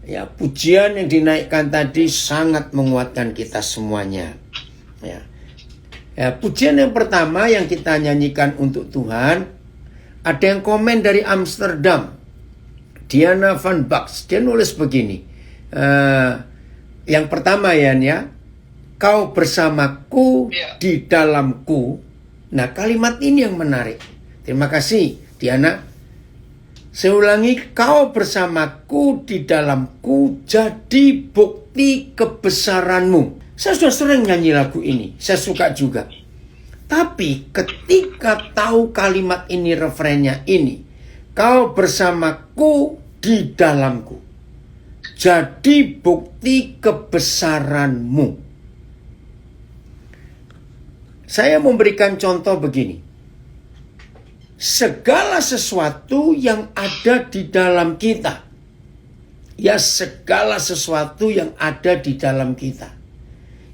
Ya, pujian yang dinaikkan tadi sangat menguatkan kita semuanya. Ya. Ya, pujian yang pertama yang kita nyanyikan untuk Tuhan, ada yang komen dari Amsterdam, Diana van Bax. Dia nulis begini. Yang pertama ya, kau bersamaku di dalamku. Nah, kalimat ini yang menarik. Terima kasih Diana. Saya ulangi, kau bersamaku di dalamku jadi bukti kebesaranmu. Saya sudah sering nyanyi lagu ini, saya suka juga. Tapi ketika tahu kalimat ini, refrennya ini, kau bersamaku di dalamku jadi bukti kebesaranmu. Saya memberikan contoh begini. Segala sesuatu yang ada di dalam kita. Ya, segala sesuatu yang ada di dalam kita.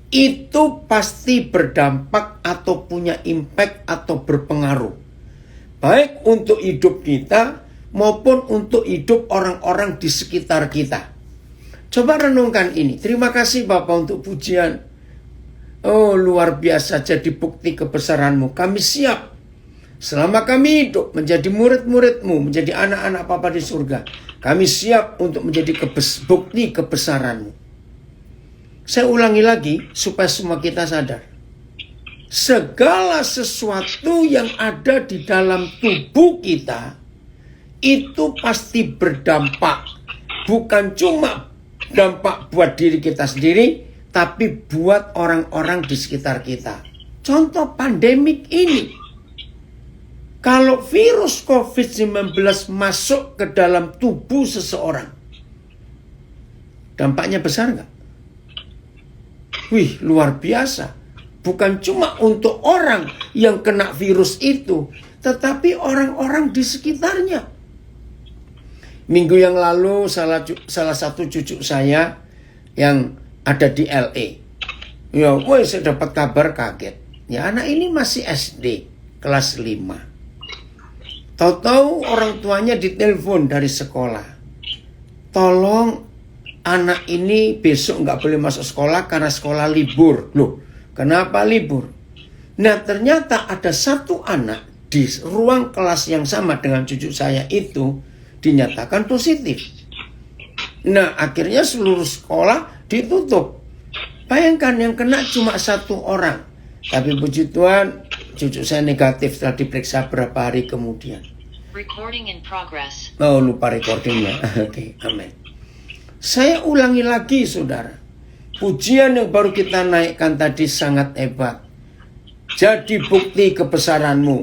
Itu pasti berdampak atau punya impact atau berpengaruh. Baik untuk hidup kita maupun untuk hidup orang-orang di sekitar kita. Coba renungkan ini. Terima kasih Bapak untuk pujian. Oh, luar biasa, jadi bukti kebesaranmu. Kami siap. Selama kami hidup menjadi murid-muridmu, menjadi anak-anak Papa di surga, kami siap untuk menjadi bukti kebesaranmu. Saya ulangi lagi supaya semua kita sadar. Segala sesuatu yang ada di dalam tubuh kita, itu pasti berdampak. Bukan cuma dampak buat diri kita sendiri, tapi buat orang-orang di sekitar kita. Contoh pandemik ini. Kalau virus COVID-19 masuk ke dalam tubuh seseorang, dampaknya besar nggak? Wih, luar biasa. Bukan cuma untuk orang yang kena virus itu, tetapi orang-orang di sekitarnya. Minggu yang lalu salah satu cucu saya yang ada di LA. Ya, saya dapat kabar kaget. Ya, anak ini masih SD, kelas 5. Tahu-tahu orang tuanya ditelepon dari sekolah. Tolong anak ini besok nggak boleh masuk sekolah karena sekolah libur. Loh, kenapa libur? Nah, ternyata ada satu anak di ruang kelas yang sama dengan cucu saya itu dinyatakan positif. Nah, akhirnya seluruh sekolah ditutup. Bayangkan yang kena cuma satu orang. Tapi puji Tuhan, cucu saya negatif setelah diperiksa beberapa hari kemudian. Recording in progress. Oh, lupa recordingnya. Oke, amin. Saya ulangi lagi, saudara. Pujian yang baru kita naikkan tadi sangat hebat. Jadi bukti kebesaranmu.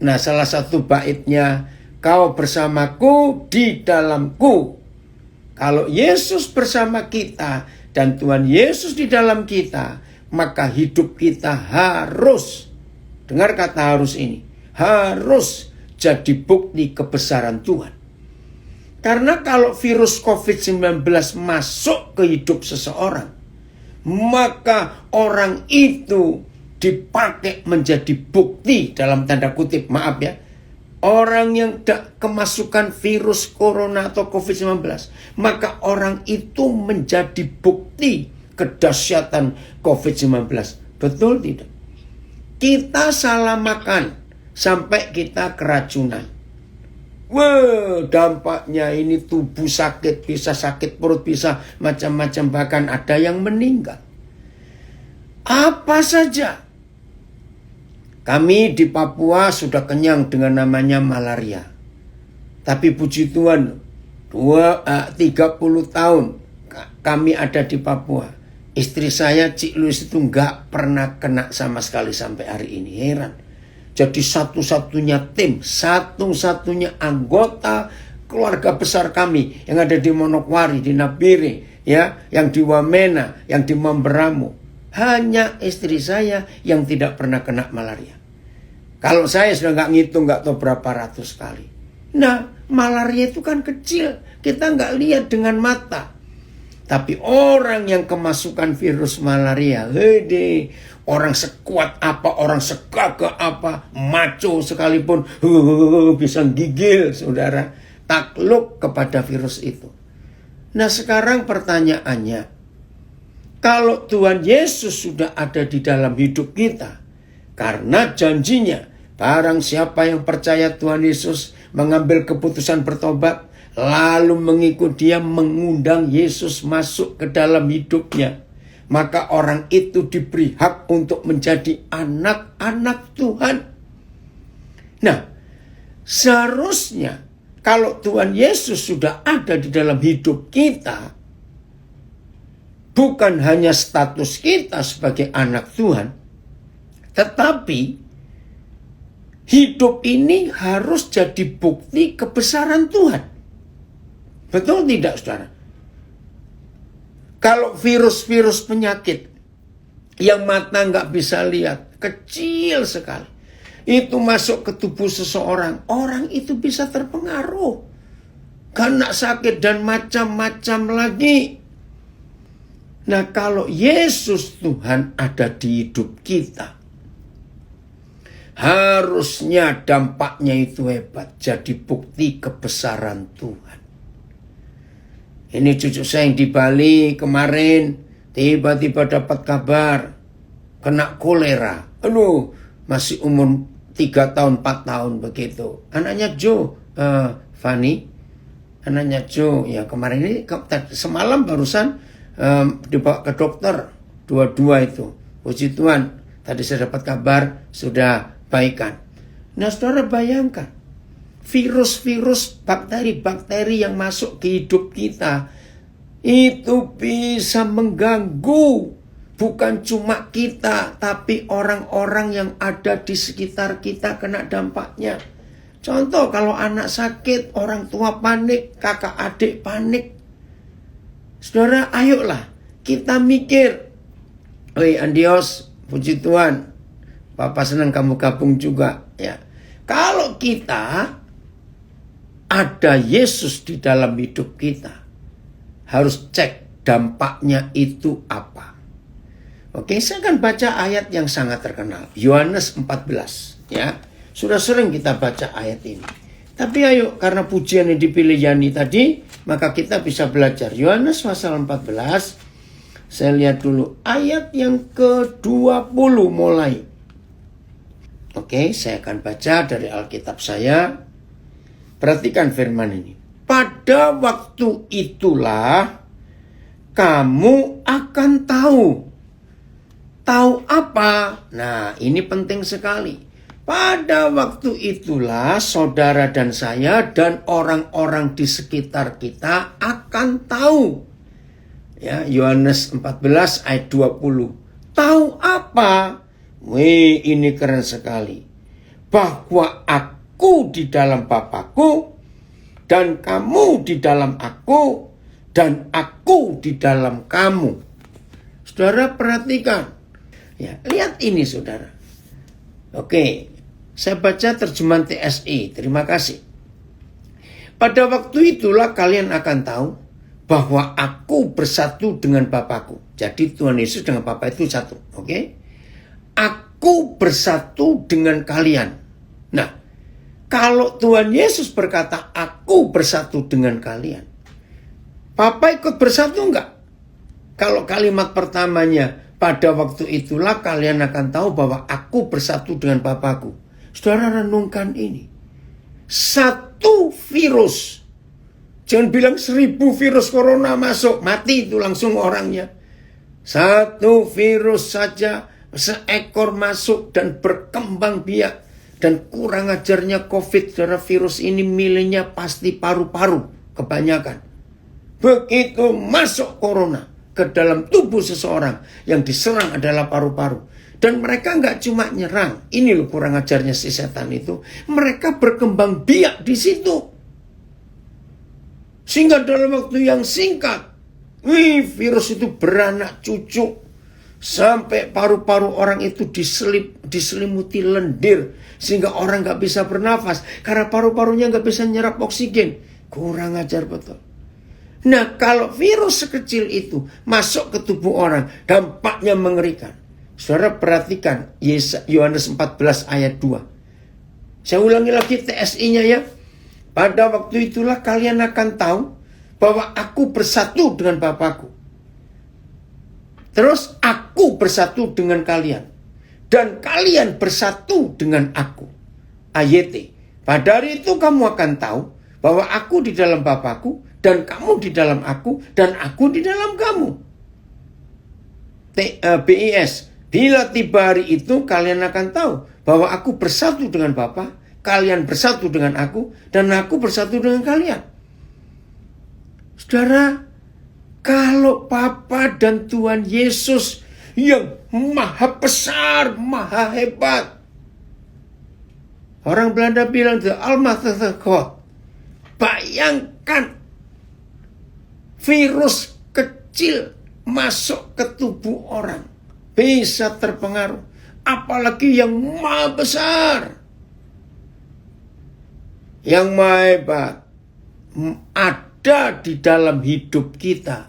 Nah, salah satu baitnya, kau bersamaku di dalamku. Kalau Yesus bersama kita dan Tuhan Yesus di dalam kita, maka hidup kita harus, dengar kata harus ini, harus jadi bukti kebesaran Tuhan. Karena kalau virus COVID-19 masuk ke hidup seseorang, maka orang itu dipakai menjadi bukti dalam tanda kutip, maaf ya. Orang yang tidak kemasukan virus corona atau COVID-19, maka orang itu menjadi bukti kedahsyatan COVID-19. Betul tidak? Kita salah makan sampai kita keracunan. Wah, dampaknya ini tubuh sakit, bisa sakit perut, bisa macam-macam, bahkan ada yang meninggal. Apa saja. Kami di Papua sudah kenyang dengan namanya malaria. Tapi puji Tuhan, 30 tahun kami ada di Papua. Istri saya, Cik Luis, itu nggak pernah kena sama sekali sampai hari ini. Heran. Jadi satu-satunya tim, satu-satunya anggota keluarga besar kami yang ada di Manokwari, di Nabire, ya, yang di Wamena, yang di Mamberamo. Hanya istri saya yang tidak pernah kena malaria. Kalau saya sudah nggak ngitung, nggak tahu berapa ratus kali. Nah, malaria itu kan kecil, kita nggak lihat dengan mata. Tapi orang yang kemasukan virus malaria, orang sekuat apa, orang segagah apa, maco sekalipun, bisa gigil, saudara, takluk kepada virus itu. Nah sekarang pertanyaannya, kalau Tuhan Yesus sudah ada di dalam hidup kita, karena janjinya, barang siapa yang percaya Tuhan Yesus, mengambil keputusan bertobat, lalu mengikut dia, mengundang Yesus masuk ke dalam hidupnya, maka orang itu diberi hak untuk menjadi anak-anak Tuhan. Nah, seharusnya kalau Tuhan Yesus sudah ada di dalam hidup kita, bukan hanya status kita sebagai anak Tuhan, tetapi hidup ini harus jadi bukti kebesaran Tuhan. Betul tidak, saudara? Kalau virus-virus penyakit yang mata nggak bisa lihat, kecil sekali, itu masuk ke tubuh seseorang, orang itu bisa terpengaruh, kena sakit dan macam-macam lagi. Nah, kalau Yesus Tuhan ada di hidup kita, harusnya dampaknya itu hebat, jadi bukti kebesaran Tuhan. Ini cucu saya yang di Bali kemarin, tiba-tiba dapat kabar, kena kolera. Aduh, masih umur 3 tahun, 4 tahun begitu. Anaknya Joe, Fanny, anaknya Joe, ya kemarin ini, semalam barusan, dibawa ke dokter, dua-dua itu. Puji Tuhan, tadi saya dapat kabar sudah baikan. Nah, saudara bayangkan, virus-virus, bakteri-bakteri yang masuk ke hidup kita, itu bisa mengganggu bukan cuma kita, tapi orang-orang yang ada di sekitar kita kena dampaknya. Contoh, kalau anak sakit, orang tua panik, kakak adik panik. Saudara, ayolah kita mikir. Oi Andios, puji Tuhan, Papa senang kamu gabung juga. Ya, kalau kita ada Yesus di dalam hidup kita, harus cek dampaknya itu apa. Oke, saya akan baca ayat yang sangat terkenal, Yohanes 14. Ya, sudah sering kita baca ayat ini. Tapi ayo, karena pujian yang dipilih Yani tadi, maka kita bisa belajar. Yohanes pasal 14, saya lihat dulu ayat yang ke-20 mulai. Oke, saya akan baca dari Alkitab saya. Perhatikan firman ini. Pada waktu itulah kamu akan tahu. Tahu apa? Nah, ini penting sekali. Pada waktu itulah saudara dan saya dan orang-orang di sekitar kita akan tahu. Ya, Yohanes 14 ayat 20. Tahu apa? Wih, ini keren sekali. Bahwa aku di dalam Bapakku dan kamu di dalam aku dan aku di dalam kamu. Saudara perhatikan. Ya, lihat ini saudara. Oke. Saya baca terjemahan TSI. Terima kasih. Pada waktu itulah kalian akan tahu bahwa aku bersatu dengan Bapakku. Jadi Tuhan Yesus dengan Bapa itu satu. Oke? Aku bersatu dengan kalian. Nah, kalau Tuhan Yesus berkata aku bersatu dengan kalian, Bapa ikut bersatu enggak? Kalau kalimat pertamanya, pada waktu itulah kalian akan tahu bahwa aku bersatu dengan Bapakku. Saudara renungkan ini. Satu virus. Jangan bilang 1000 virus corona masuk. Mati itu langsung orangnya. Satu virus saja. Seekor masuk dan berkembang biak. Dan kurang ajarnya COVID. Saudara, virus ini miliknya pasti paru-paru. Kebanyakan. Begitu masuk corona ke dalam tubuh seseorang. Yang diserang adalah paru-paru. Dan mereka nggak cuma nyerang. Ini loh kurang ajarnya si setan itu. Mereka berkembang biak di situ. Sehingga dalam waktu yang singkat, virus itu beranak cucu. Sampai paru-paru orang itu diselimuti lendir. Sehingga orang nggak bisa bernafas. Karena paru-parunya nggak bisa nyerap oksigen. Kurang ajar betul. Nah, kalau virus sekecil itu masuk ke tubuh orang, dampaknya mengerikan. Saudara perhatikan Yohanes 14 ayat 2. Saya ulangi lagi TSI-nya ya. Pada waktu itulah kalian akan tahu bahwa aku bersatu dengan Bapakku. Terus aku bersatu dengan kalian. Dan kalian bersatu dengan aku. AYT. Pada hari itu kamu akan tahu bahwa aku di dalam Bapakku, dan kamu di dalam aku, dan aku di dalam kamu. BIS. Bila tiba hari itu kalian akan tahu bahwa aku bersatu dengan Bapa, kalian bersatu dengan aku, dan aku bersatu dengan kalian. Saudara, kalau Bapa dan Tuhan Yesus yang maha besar, maha hebat, orang Belanda bilang the Almighty God. Bayangkan virus kecil masuk ke tubuh orang, bisa terpengaruh. Apalagi yang maha besar, yang maha hebat, ada di dalam hidup kita.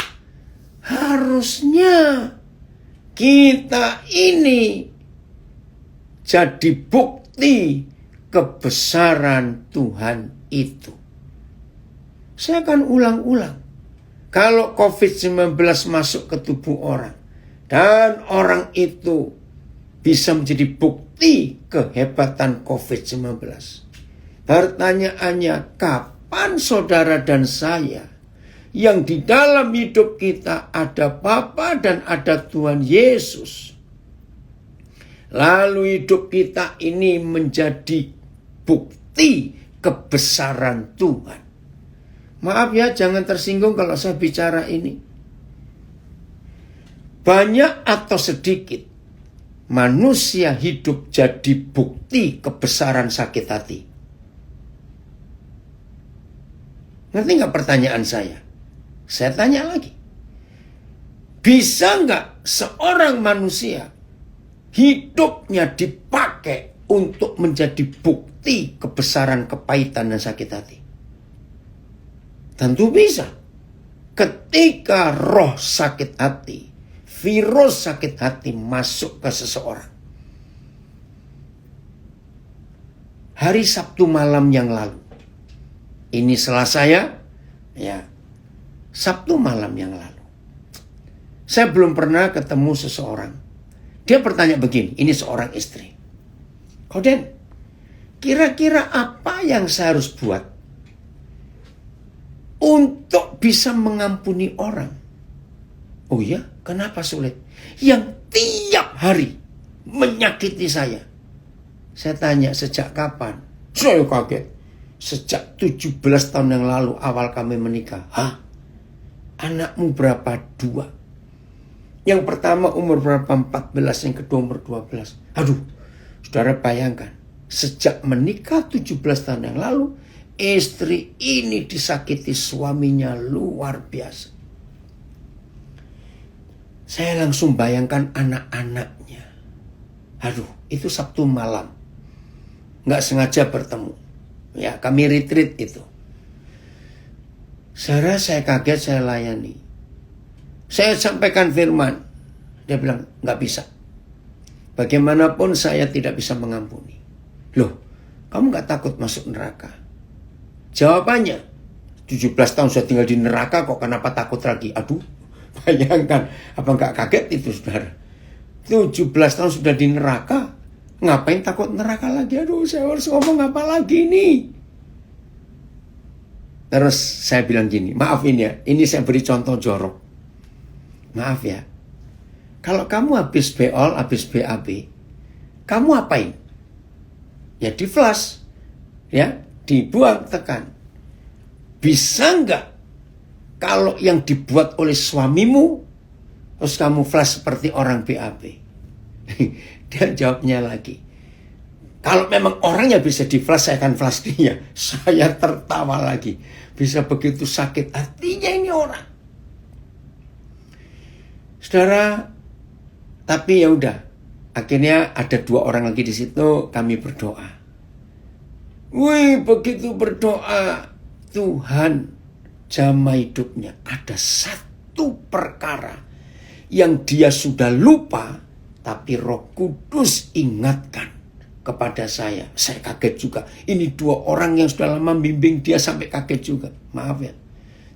Harusnya kita ini jadi bukti kebesaran Tuhan itu. Saya akan ulang-ulang. Kalau COVID-19 masuk ke tubuh orang, dan orang itu bisa menjadi bukti kehebatan COVID-19. Pertanyaannya, kapan saudara dan saya yang di dalam hidup kita ada Bapa dan ada Tuhan Yesus, lalu hidup kita ini menjadi bukti kebesaran Tuhan? Maaf ya, jangan tersinggung kalau saya bicara ini. Banyak atau sedikit, manusia hidup jadi bukti kebesaran sakit hati. Ngerti nggak pertanyaan saya? Saya tanya lagi. Bisa nggak seorang manusia hidupnya dipakai untuk menjadi bukti kebesaran kepahitan dan sakit hati? Tentu bisa. Ketika roh sakit hati, virus sakit hati masuk ke seseorang. Hari Sabtu malam yang lalu, ini Selasa ya, Sabtu malam yang lalu, saya belum pernah ketemu seseorang. Dia bertanya begini, ini seorang istri. Koden, kira-kira apa yang saya harus buat untuk bisa mengampuni orang? Oh ya, kenapa sulit? Yang tiap hari menyakiti saya. Saya tanya, sejak kapan? Saya kaget. Sejak 17 tahun yang lalu awal kami menikah. Hah? Anakmu berapa? 2. Yang pertama umur berapa? 14. Yang kedua umur 12. Aduh, saudara bayangkan. Sejak menikah 17 tahun yang lalu, istri ini disakiti suaminya luar biasa. Saya langsung bayangkan anak-anaknya. Aduh, itu Sabtu malam. Nggak sengaja bertemu. Ya, kami retreat itu. Saya kaget, saya layani. Saya sampaikan firman. Dia bilang, nggak bisa. Bagaimanapun saya tidak bisa mengampuni. Loh, kamu nggak takut masuk neraka? Jawabannya, 17 tahun sudah tinggal di neraka kok kenapa takut lagi? Aduh, bayangkan, apa nggak kaget itu saudara? 17 tahun sudah di neraka, ngapain takut neraka lagi? Aduh, saya harus ngomong apa lagi nih? Terus saya bilang gini, maaf ini saya beri contoh jorok. Maaf ya, kalau kamu habis beol, habis BAB, kamu apain? Ya di flash, ya dibuang, tekan. Bisa nggak kalau yang dibuat oleh suamimu, terus kamu flash seperti orang BAB? Dia jawabnya lagi, kalau memang orangnya bisa di flash, saya akan flash dia. Saya tertawa lagi. Bisa begitu sakit hatinya ini orang. Saudara, tapi ya udah. Akhirnya ada 2 orang lagi di situ, kami berdoa. Wih, begitu berdoa, Tuhan jamah hidupnya. Ada satu perkara yang dia sudah lupa, tapi Roh Kudus ingatkan kepada saya. Saya kaget juga. Ini 2 orang yang sudah lama bimbing dia sampai kaget juga. Maaf ya.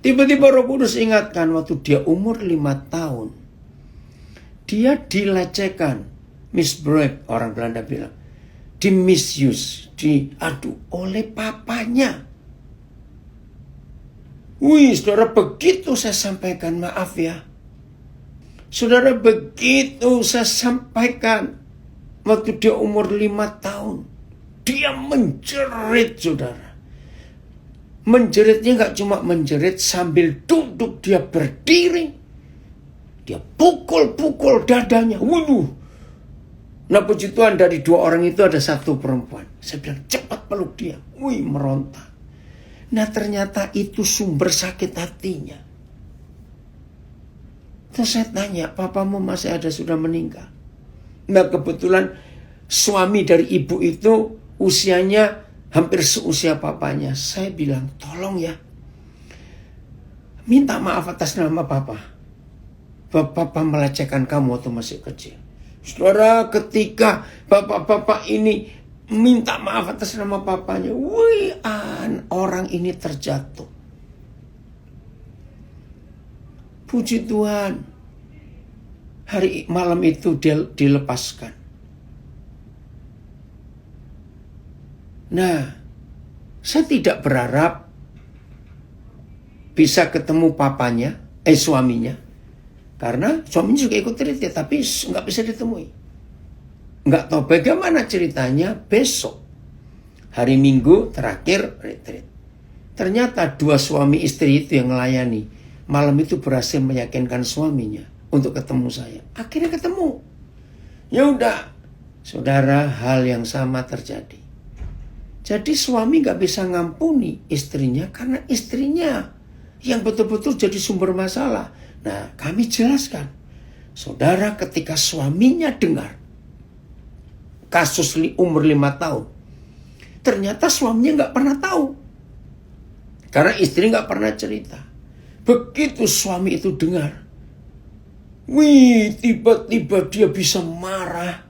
Tiba-tiba Roh Kudus ingatkan waktu dia umur 5 tahun. Dia dilecehkan, misbruik, orang Belanda bilang. Di-misuse, diadu oleh papanya. Wih, saudara, begitu saya sampaikan, maaf ya. Saudara, begitu saya sampaikan waktu dia umur 5 tahun. Dia menjerit, saudara. Menjeritnya gak cuma menjerit, sambil duduk dia berdiri. Dia pukul-pukul dadanya. Waduh. Nah, puji Tuhan, dari 2 orang itu ada 1 perempuan. Saya bilang, cepat peluk dia. Wih, meronta. Nah, ternyata itu sumber sakit hatinya. Terus saya tanya, papamu masih ada, sudah meninggal? Nah, kebetulan suami dari ibu itu usianya hampir seusia papanya. Saya bilang, tolong ya, minta maaf atas nama papa. Papa melecehkan kamu waktu masih kecil. Saudara, ketika bapak-bapak ini minta maaf atas nama papanya, wih, orang ini terjatuh. Puji Tuhan, hari malam itu dia dilepaskan. Nah, saya tidak berharap bisa ketemu papanya, suaminya. Karena suaminya juga ikut retreat, tapi nggak bisa ditemui. Nggak tahu bagaimana ceritanya besok. Hari Minggu terakhir retreat. Ternyata 2 suami istri itu yang melayani. Malam itu berhasil meyakinkan suaminya untuk ketemu saya. Akhirnya ketemu. Ya udah, saudara, hal yang sama terjadi. Jadi suami nggak bisa ngampuni istrinya karena istrinya yang betul-betul jadi sumber masalah. Nah, kami jelaskan. Saudara, ketika suaminya dengar kasus umur 5 tahun, ternyata suaminya nggak pernah tahu. Karena istri nggak pernah cerita. Begitu suami itu dengar, wih, tiba-tiba dia bisa marah.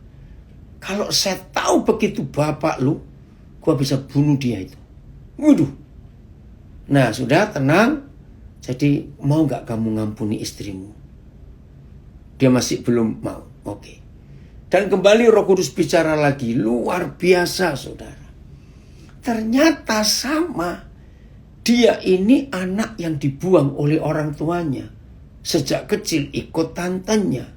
Kalau saya tahu begitu bapak lu, gua bisa bunuh dia itu. Waduh. Nah, sudah tenang. Jadi mau gak kamu ngampuni istrimu? Dia masih belum mau. Oke. Dan kembali Roh Kudus bicara lagi. Luar biasa, saudara. Ternyata sama. Dia ini anak yang dibuang oleh orang tuanya. Sejak kecil ikut tantenya.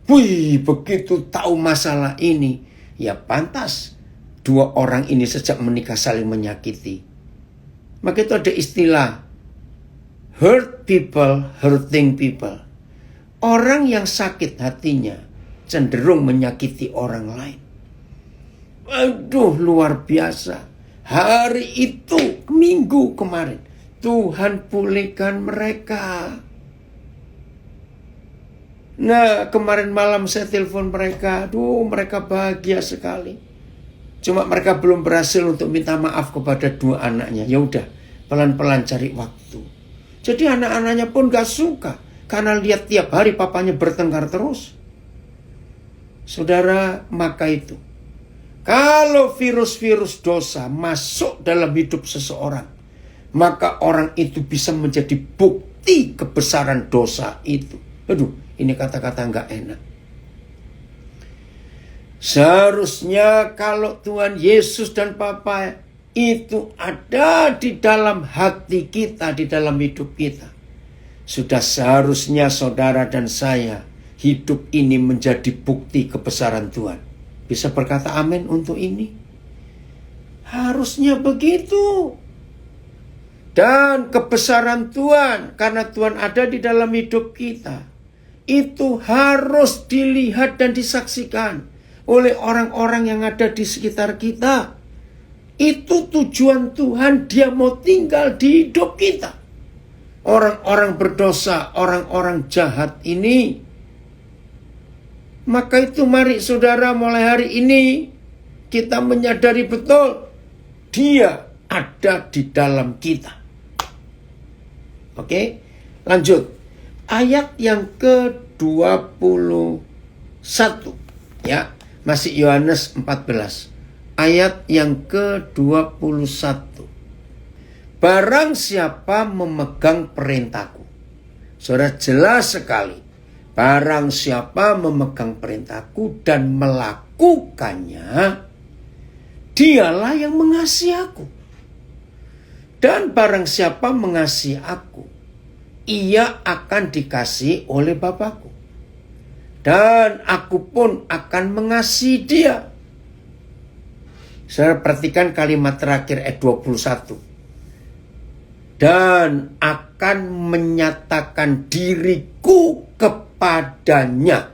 Wih, begitu tahu masalah ini. Ya pantas 2 orang ini sejak menikah saling menyakiti. Maka itu ada istilah hurt people, hurting people. Orang yang sakit hatinya cenderung menyakiti orang lain. Aduh, luar biasa. Hari itu, minggu kemarin, Tuhan pulihkan mereka. Nah, kemarin malam saya telepon mereka. Aduh, mereka bahagia sekali. Cuma mereka belum berhasil untuk minta maaf kepada 2 anaknya. Ya udah, pelan-pelan cari waktu. Jadi anak-anaknya pun gak suka. Karena lihat tiap hari papanya bertengkar terus. Saudara, maka itu. Kalau virus-virus dosa masuk dalam hidup seseorang, maka orang itu bisa menjadi bukti kebesaran dosa itu. Aduh, ini kata-kata gak enak. Seharusnya kalau Tuhan Yesus dan Papa itu ada di dalam hati kita, di dalam hidup kita, sudah seharusnya saudara dan saya hidup ini menjadi bukti kebesaran Tuhan. Bisa berkata amin untuk ini? Harusnya begitu. Dan kebesaran Tuhan, karena Tuhan ada di dalam hidup kita, itu harus dilihat dan disaksikan oleh orang-orang yang ada di sekitar kita. Itu tujuan Tuhan, dia mau tinggal di hidup kita. Orang-orang berdosa, orang-orang jahat ini. Maka itu mari saudara, mulai hari ini kita menyadari betul dia ada di dalam kita. Oke, lanjut. Ayat yang ke-21. Ya, masih Yohanes 14. Ayat yang ke-21. barang siapa memegang perintahku. Saudara, jelas sekali. Barang siapa memegang perintahku dan melakukannya, dialah yang mengasihi aku. Dan barang siapa mengasihi aku, ia akan dikasihi oleh Bapakku. Dan aku pun akan mengasihi dia. Saudara, perhatikan kalimat terakhir ayat 21. Dan akan menyatakan diriku kepadanya.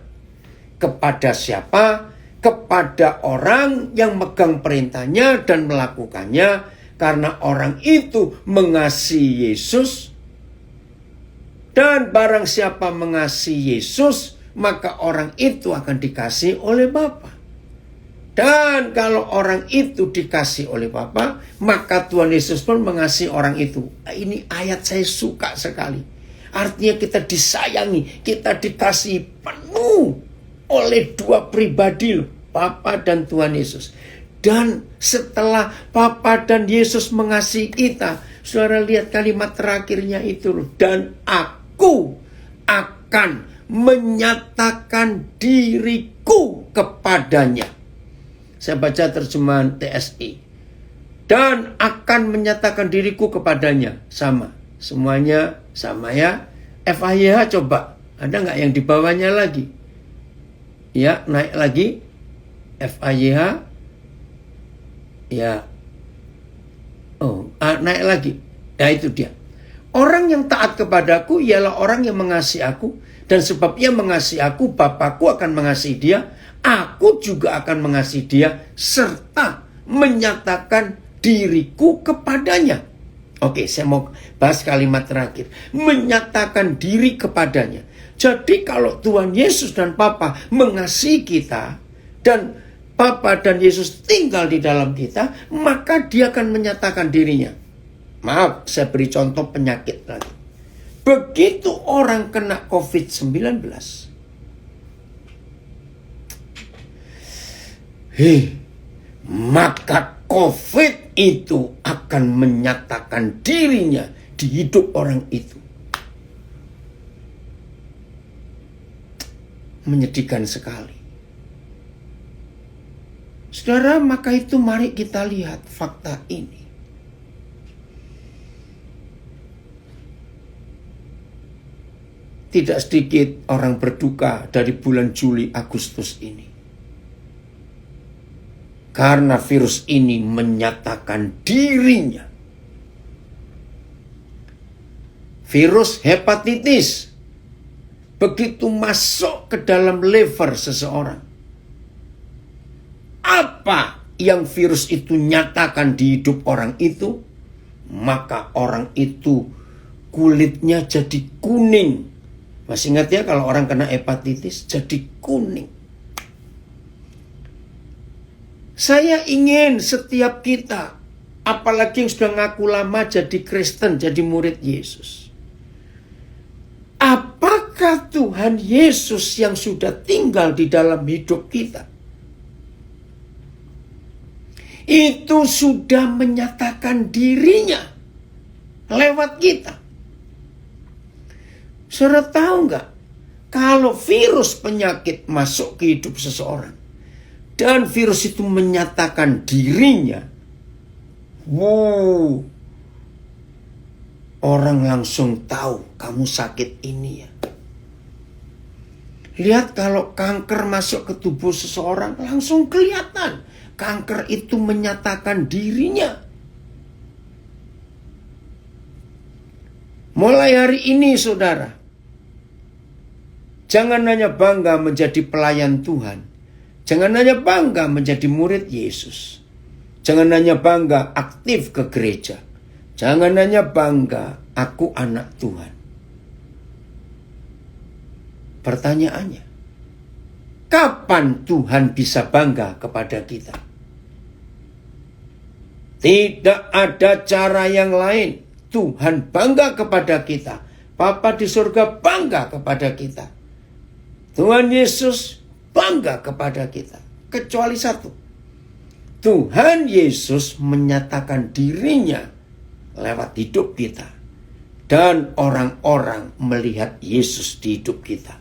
Kepada siapa? Kepada orang yang megang perintahnya dan melakukannya. Karena orang itu mengasihi Yesus. Dan barang siapa mengasihi Yesus, maka orang itu akan dikasihi oleh Bapa. Dan kalau orang itu dikasihi oleh Bapa, maka Tuhan Yesus pun mengasihi orang itu. Ini ayat saya suka sekali. Artinya kita disayangi, kita dikasihi penuh oleh dua pribadi, Bapa dan Tuhan Yesus. Dan setelah Bapa dan Yesus mengasihi kita, saudara lihat kalimat terakhirnya itu. Dan aku akan menyatakan diriku kepadanya. Saya baca terjemahan TSI. Dan akan menyatakan diriku kepadanya. Sama. Semuanya sama ya. FAYH coba. Ada nggak yang di bawahnya lagi? Ya, naik lagi. FAYH. Ya. Naik lagi. Ya, itu dia. Orang yang taat kepadaku ialah orang yang mengasihi aku. Dan sebab ia mengasihi aku, Bapakku akan mengasihi dia. Aku juga akan mengasihi dia. Serta menyatakan diriku kepadanya. Oke, saya mau bahas kalimat terakhir. Menyatakan diri kepadanya. Jadi kalau Tuhan Yesus dan Bapa mengasihi kita. Dan Bapa dan Yesus tinggal di dalam kita. Maka dia akan menyatakan dirinya. Maaf, saya beri contoh penyakit lagi. Begitu orang kena COVID-19, maka COVID itu akan menyatakan dirinya di hidup orang itu. Menyedihkan sekali. Saudara, maka itu mari kita lihat fakta ini. Tidak sedikit orang berduka dari bulan Juli Agustus ini. Karena virus ini menyatakan dirinya. Virus hepatitis begitu masuk ke dalam liver seseorang. Apa yang virus itu nyatakan di hidup orang itu? Maka orang itu kulitnya jadi kuning. Masih ingat ya kalau orang kena hepatitis jadi kuning. Saya ingin setiap kita, apalagi yang sudah ngaku lama jadi Kristen, jadi murid Yesus. Apakah Tuhan Yesus yang sudah tinggal di dalam hidup kita, itu sudah menyatakan dirinya lewat kita? Saudara tahu nggak? Kalau virus penyakit masuk ke hidup seseorang, dan virus itu menyatakan dirinya, orang langsung tahu kamu sakit ini ya. Lihat kalau kanker masuk ke tubuh seseorang, langsung kelihatan. Kanker itu menyatakan dirinya. Mulai hari ini saudara, jangan hanya bangga menjadi pelayan Tuhan. Jangan hanya bangga menjadi murid Yesus. Jangan hanya bangga aktif ke gereja. Jangan hanya bangga aku anak Tuhan. Pertanyaannya, kapan Tuhan bisa bangga kepada kita? Tidak ada cara yang lain. Tuhan bangga kepada kita. Bapa di surga bangga kepada kita. Tuhan Yesus bangga kepada kita. Kecuali satu. Tuhan Yesus menyatakan dirinya lewat hidup kita. Dan orang-orang melihat Yesus di hidup kita.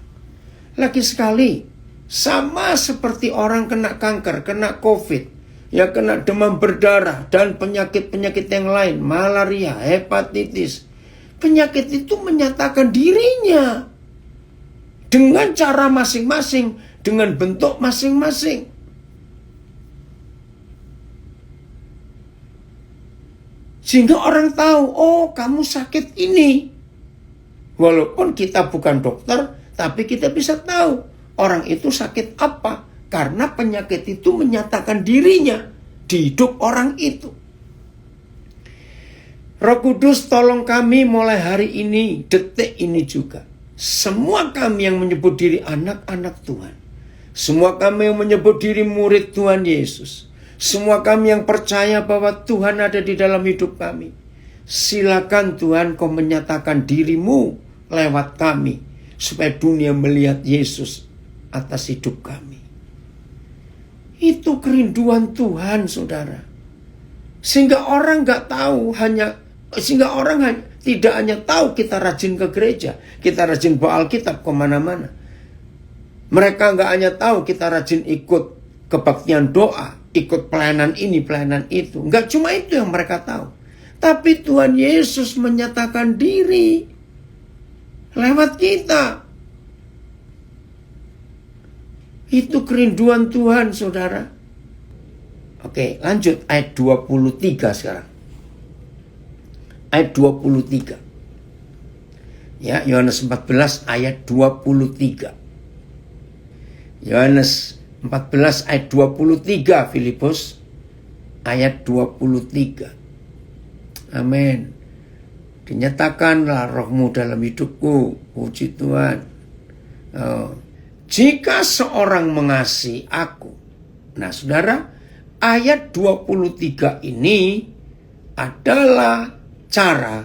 Lagi sekali, sama seperti orang kena kanker, kena COVID, ya kena demam berdarah, dan penyakit-penyakit yang lain, malaria, hepatitis. Penyakit itu menyatakan dirinya dengan cara masing-masing, dengan bentuk masing-masing. Sehingga orang tahu, oh kamu sakit ini. Walaupun kita bukan dokter, tapi kita bisa tahu orang itu sakit apa. Karena penyakit itu menyatakan dirinya di hidup orang itu. Roh Kudus tolong kami mulai hari ini, detik ini juga. Semua kami yang menyebut diri anak-anak Tuhan. Semua kami yang menyebut diri murid Tuhan Yesus. Semua kami yang percaya bahwa Tuhan ada di dalam hidup kami. Silakan Tuhan kau menyatakan dirimu lewat kami. Supaya dunia melihat Yesus atas hidup kami. Itu kerinduan Tuhan, saudara. Sehingga orang tidak hanya tahu kita rajin ke gereja. Kita rajin bawa Alkitab kemana-mana. Mereka nggak hanya tahu kita rajin ikut kebaktian doa. Ikut pelayanan ini, pelayanan itu. Enggak cuma itu yang mereka tahu. Tapi Tuhan Yesus menyatakan diri lewat kita. Itu kerinduan Tuhan, saudara. Oke, lanjut ayat 23 sekarang. Ayat 23. Ya, Yohanes 14 ayat 23. Yohanes 14 ayat 23, Filipus ayat 23. Amin. Dinyatakanlah rohmu dalam hidupku. Puji Tuhan. Jika seorang mengasihi aku. Nah saudara, ayat 23 ini adalah cara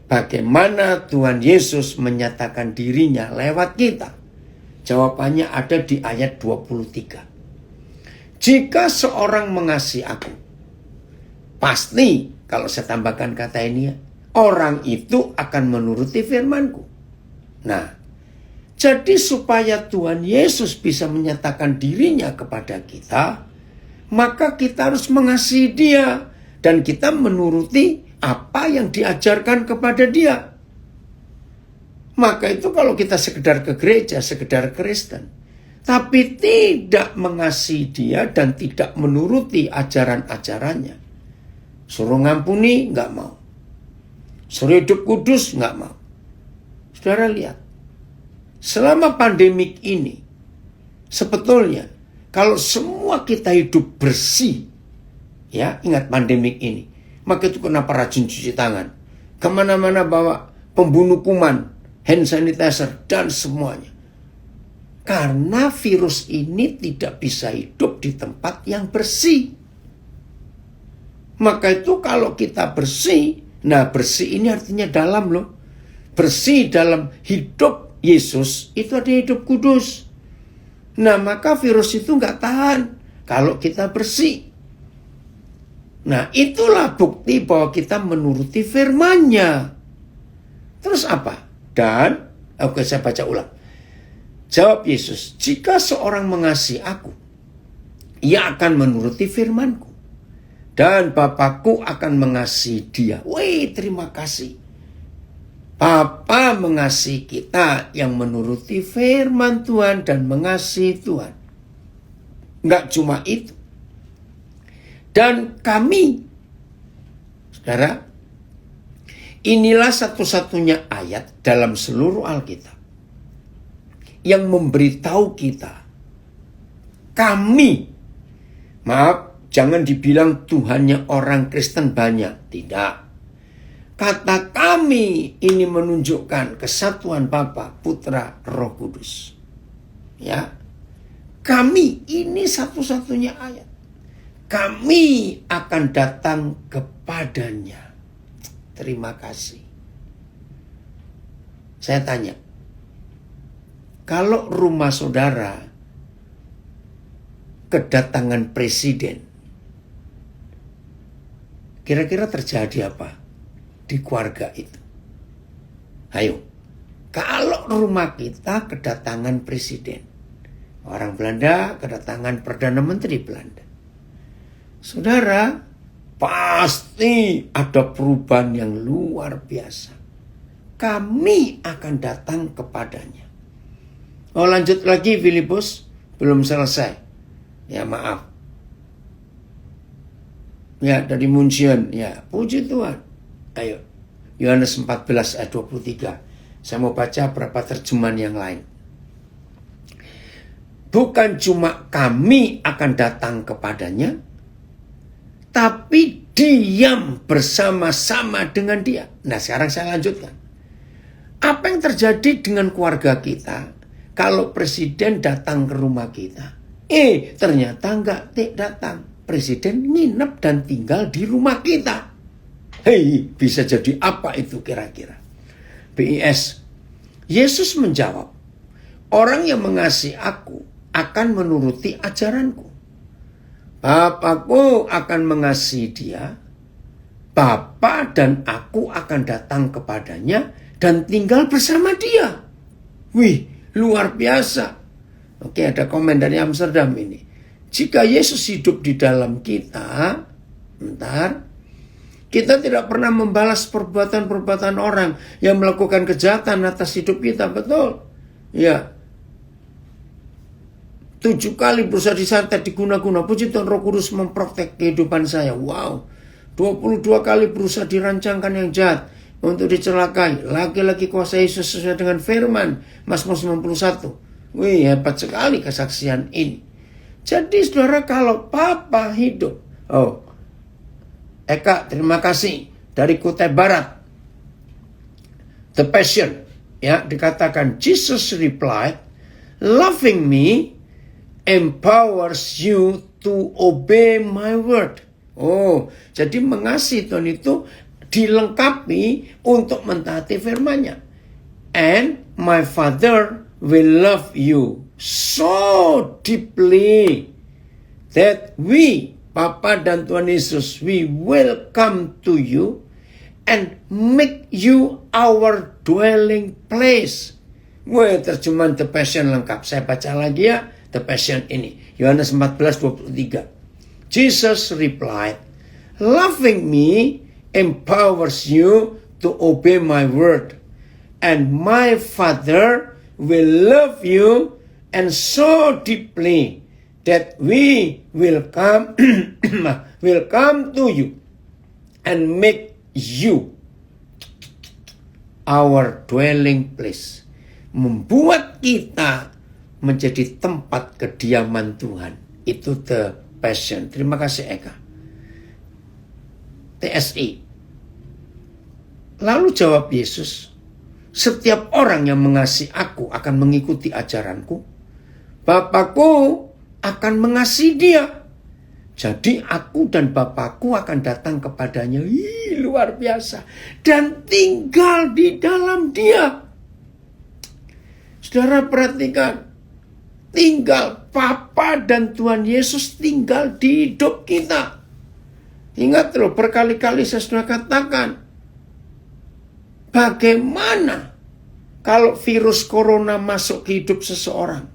bagaimana Tuhan Yesus menyatakan dirinya lewat kita. Jawabannya ada di ayat 23. Jika seorang mengasihi aku, pasti kalau saya tambahkan kata ini ya, orang itu akan menuruti firman-Ku. Nah, jadi supaya Tuhan Yesus bisa menyatakan dirinya kepada kita, maka kita harus mengasihi Dia dan kita menuruti apa yang diajarkan kepada Dia. Maka itu kalau kita sekedar ke gereja, sekedar Kristen, tapi tidak mengasihi Dia dan tidak menuruti ajaran-ajarannya. Suruh ngampuni, nggak mau. Suruh hidup kudus, nggak mau. Saudara lihat, selama pandemik ini, sebetulnya kalau semua kita hidup bersih, ya ingat pandemik ini, maka itu kenapa rajin cuci tangan, kemana-mana bawa pembunuh kuman, hand sanitizer, dan semuanya. Karena virus ini tidak bisa hidup di tempat yang bersih. Maka itu kalau kita bersih, nah bersih ini artinya dalam loh. Bersih dalam hidup Yesus, itu ada hidup kudus. Nah maka virus itu nggak tahan kalau kita bersih. Nah itulah bukti bahwa kita menuruti firman-Nya. Terus apa? Dan, oke saya baca ulang. Jawab Yesus, jika seorang mengasihi aku, ia akan menuruti firman-Ku. Dan Bapakku akan mengasihi dia. Wih, terima kasih. Bapa mengasihi kita yang menuruti firman Tuhan dan mengasihi Tuhan. Enggak cuma itu. Dan kami, saudara, inilah satu-satunya ayat dalam seluruh Alkitab yang memberitahu kita, kami, maaf, jangan dibilang Tuhannya orang Kristen banyak, tidak. Kata kami ini menunjukkan kesatuan Bapa, Putra, Roh Kudus. Ya, kami ini satu-satunya ayat. Kami akan datang kepadanya. Terima kasih. Saya tanya, kalau rumah saudara kedatangan presiden, kira-kira terjadi apa? di keluarga itu. Ayo, kalau rumah kita kedatangan presiden, orang Belanda kedatangan Perdana Menteri Belanda, saudara, pasti ada perubahan yang luar biasa. Kami akan datang kepadanya. Oh, lanjut lagi Filipus, belum selesai. Ya maaf. Ya, dari Munchen. Ya, puji Tuhan. Ayo, Yohanes 14 ayat 23. Saya mau baca beberapa terjemahan yang lain. Bukan cuma kami akan datang kepadanya, tapi diam bersama-sama dengan dia. Nah, sekarang saya lanjutkan. Apa yang terjadi dengan keluarga kita kalau presiden datang ke rumah kita? Ternyata enggak datang. Presiden nginep dan tinggal di rumah kita. Hei, bisa jadi apa itu kira-kira? BIS. Yesus menjawab, orang yang mengasihi aku akan menuruti ajaranku. Bapakku akan mengasihi dia. Bapa dan aku akan datang kepadanya dan tinggal bersama dia. Wih, luar biasa. Oke, ada komen dari Amsterdam ini. Jika Yesus hidup di dalam kita, kita tidak pernah membalas perbuatan-perbuatan orang yang melakukan kejahatan atas hidup kita, betul? Ya. 7 kali berusaha disantet, diguna-guna. Puji Tuhan, Roh Kudus memprotek kehidupan saya. Wow. 22 kali berusaha dirancangkan yang jahat untuk dicelakai. Lagi-lagi kuasa Yesus sesuai dengan firman. Mazmur 91. Wih, hebat sekali kesaksian ini. Jadi saudara, kalau Papa hidup. Oh, Eka, terima kasih. Dari Kutai Barat. The Passion. Ya, dikatakan, Jesus replied, loving me empowers you to obey my word. Oh, jadi mengasihi Tuhan itu dilengkapi untuk mentaati firman-Nya. And my Father will love you so deeply that we, Papa dan Tuhan Yesus, we will come to you and make you our dwelling place. Wah, terjemahan The Passion lengkap. Saya baca lagi ya, The Passion ini. Yohanes 14:23. Jesus replied, loving me empowers you to obey my word. And my Father will love you and so deeply that we will come to you and make you our dwelling place. Membuat kita menjadi tempat kediaman Tuhan. Itu The Passion. Terima kasih Eka. TSI. Lalu jawab Yesus, setiap orang yang mengasihi aku akan mengikuti ajaranku. Bapakku akan mengasihi dia. Jadi aku dan Bapakku akan datang kepadanya. Luar biasa. Dan tinggal di dalam dia. Saudara perhatikan. Tinggal Papa dan Tuhan Yesus tinggal di hidup kita. Ingat loh, berkali-kali saya sudah katakan. Bagaimana kalau virus corona masuk ke hidup seseorang?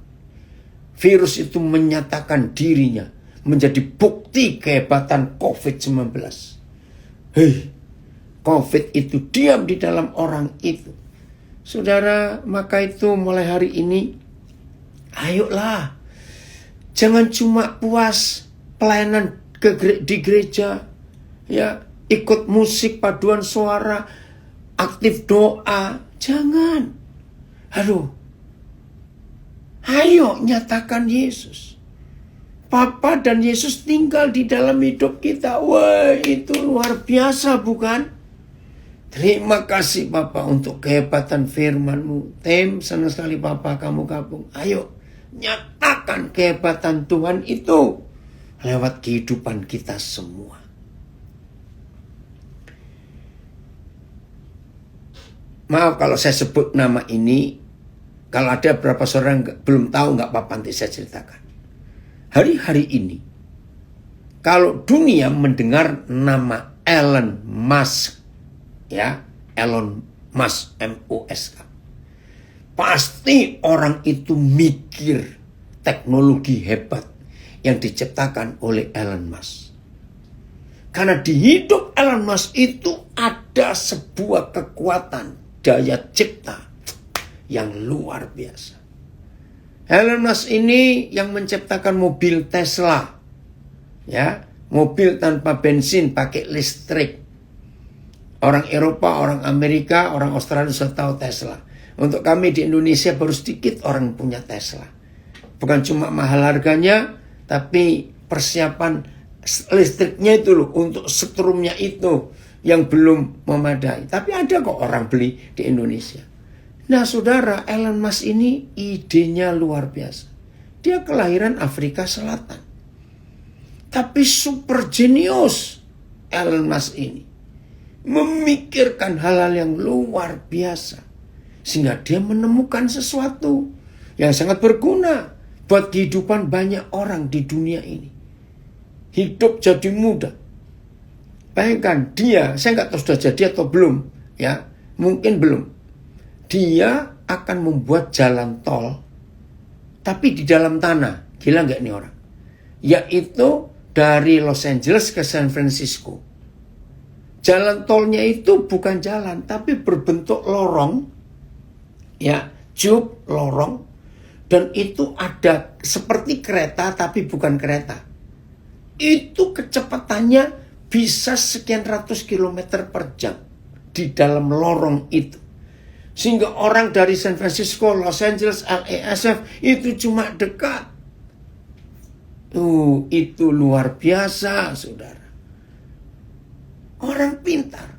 Virus itu menyatakan dirinya menjadi bukti kehebatan COVID-19. Hei, COVID itu diam di dalam orang itu. Saudara, maka itu mulai hari ini, ayolah. Jangan cuma puas pelayanan di gereja, ya, ikut musik, paduan suara, aktif doa. Jangan. Ayo nyatakan Yesus. Papa dan Yesus tinggal di dalam hidup kita. Wah, itu luar biasa bukan? Terima kasih Papa untuk kehebatan firman-Mu. Senang sekali Papa kamu gabung. Ayo nyatakan kehebatan Tuhan itu lewat kehidupan kita semua. Maaf kalau saya sebut nama ini. Kalau ada beberapa orang belum tahu, nggak apa-apa, nanti saya ceritakan. Hari-hari ini, kalau dunia mendengar nama Elon Musk, ya, Elon Musk, M-U-S-K. Pasti orang itu mikir teknologi hebat yang diciptakan oleh Elon Musk. Karena di hidup Elon Musk itu ada sebuah kekuatan daya cipta yang luar biasa. Elon Musk ini yang menciptakan mobil Tesla. Ya, mobil tanpa bensin pakai listrik. Orang Eropa, orang Amerika, orang Australia sudah tahu Tesla. Untuk kami di Indonesia baru sedikit orang punya Tesla. Bukan cuma mahal harganya, tapi persiapan listriknya itu loh, untuk setrumnya itu yang belum memadai. Tapi ada kok orang beli di Indonesia. Nah saudara, Elon Musk ini idenya luar biasa. Dia kelahiran Afrika Selatan. Tapi super jenius Elon Musk ini. Memikirkan hal-hal yang luar biasa. Sehingga dia menemukan sesuatu yang sangat berguna buat kehidupan banyak orang di dunia ini. Hidup jadi mudah. Bayangkan dia, saya nggak tahu sudah jadi atau belum. Ya, mungkin belum. Dia akan membuat jalan tol. Tapi di dalam tanah. Gila nggak ini orang? Yaitu dari Los Angeles ke San Francisco. Jalan tolnya itu bukan jalan, tapi berbentuk lorong. Ya, tube lorong. Dan itu ada seperti kereta, tapi bukan kereta. Itu kecepatannya bisa sekian ratus kilometer per jam. Di dalam lorong itu. Sehingga orang dari San Francisco, Los Angeles, LASF itu cuma dekat. Itu luar biasa, saudara. Orang pintar.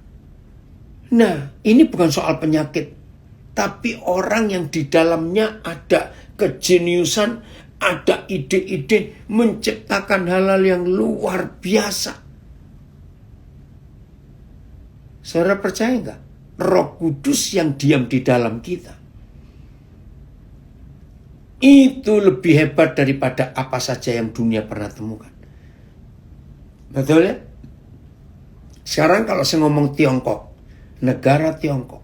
Nah, ini bukan soal penyakit. Tapi orang yang di dalamnya ada kejeniusan, ada ide-ide menciptakan hal-hal yang luar biasa. Saudara percaya nggak? Roh Kudus yang diam di dalam kita. Itu lebih hebat daripada apa saja yang dunia pernah temukan. Betul ya? Sekarang kalau saya ngomong Tiongkok, negara Tiongkok.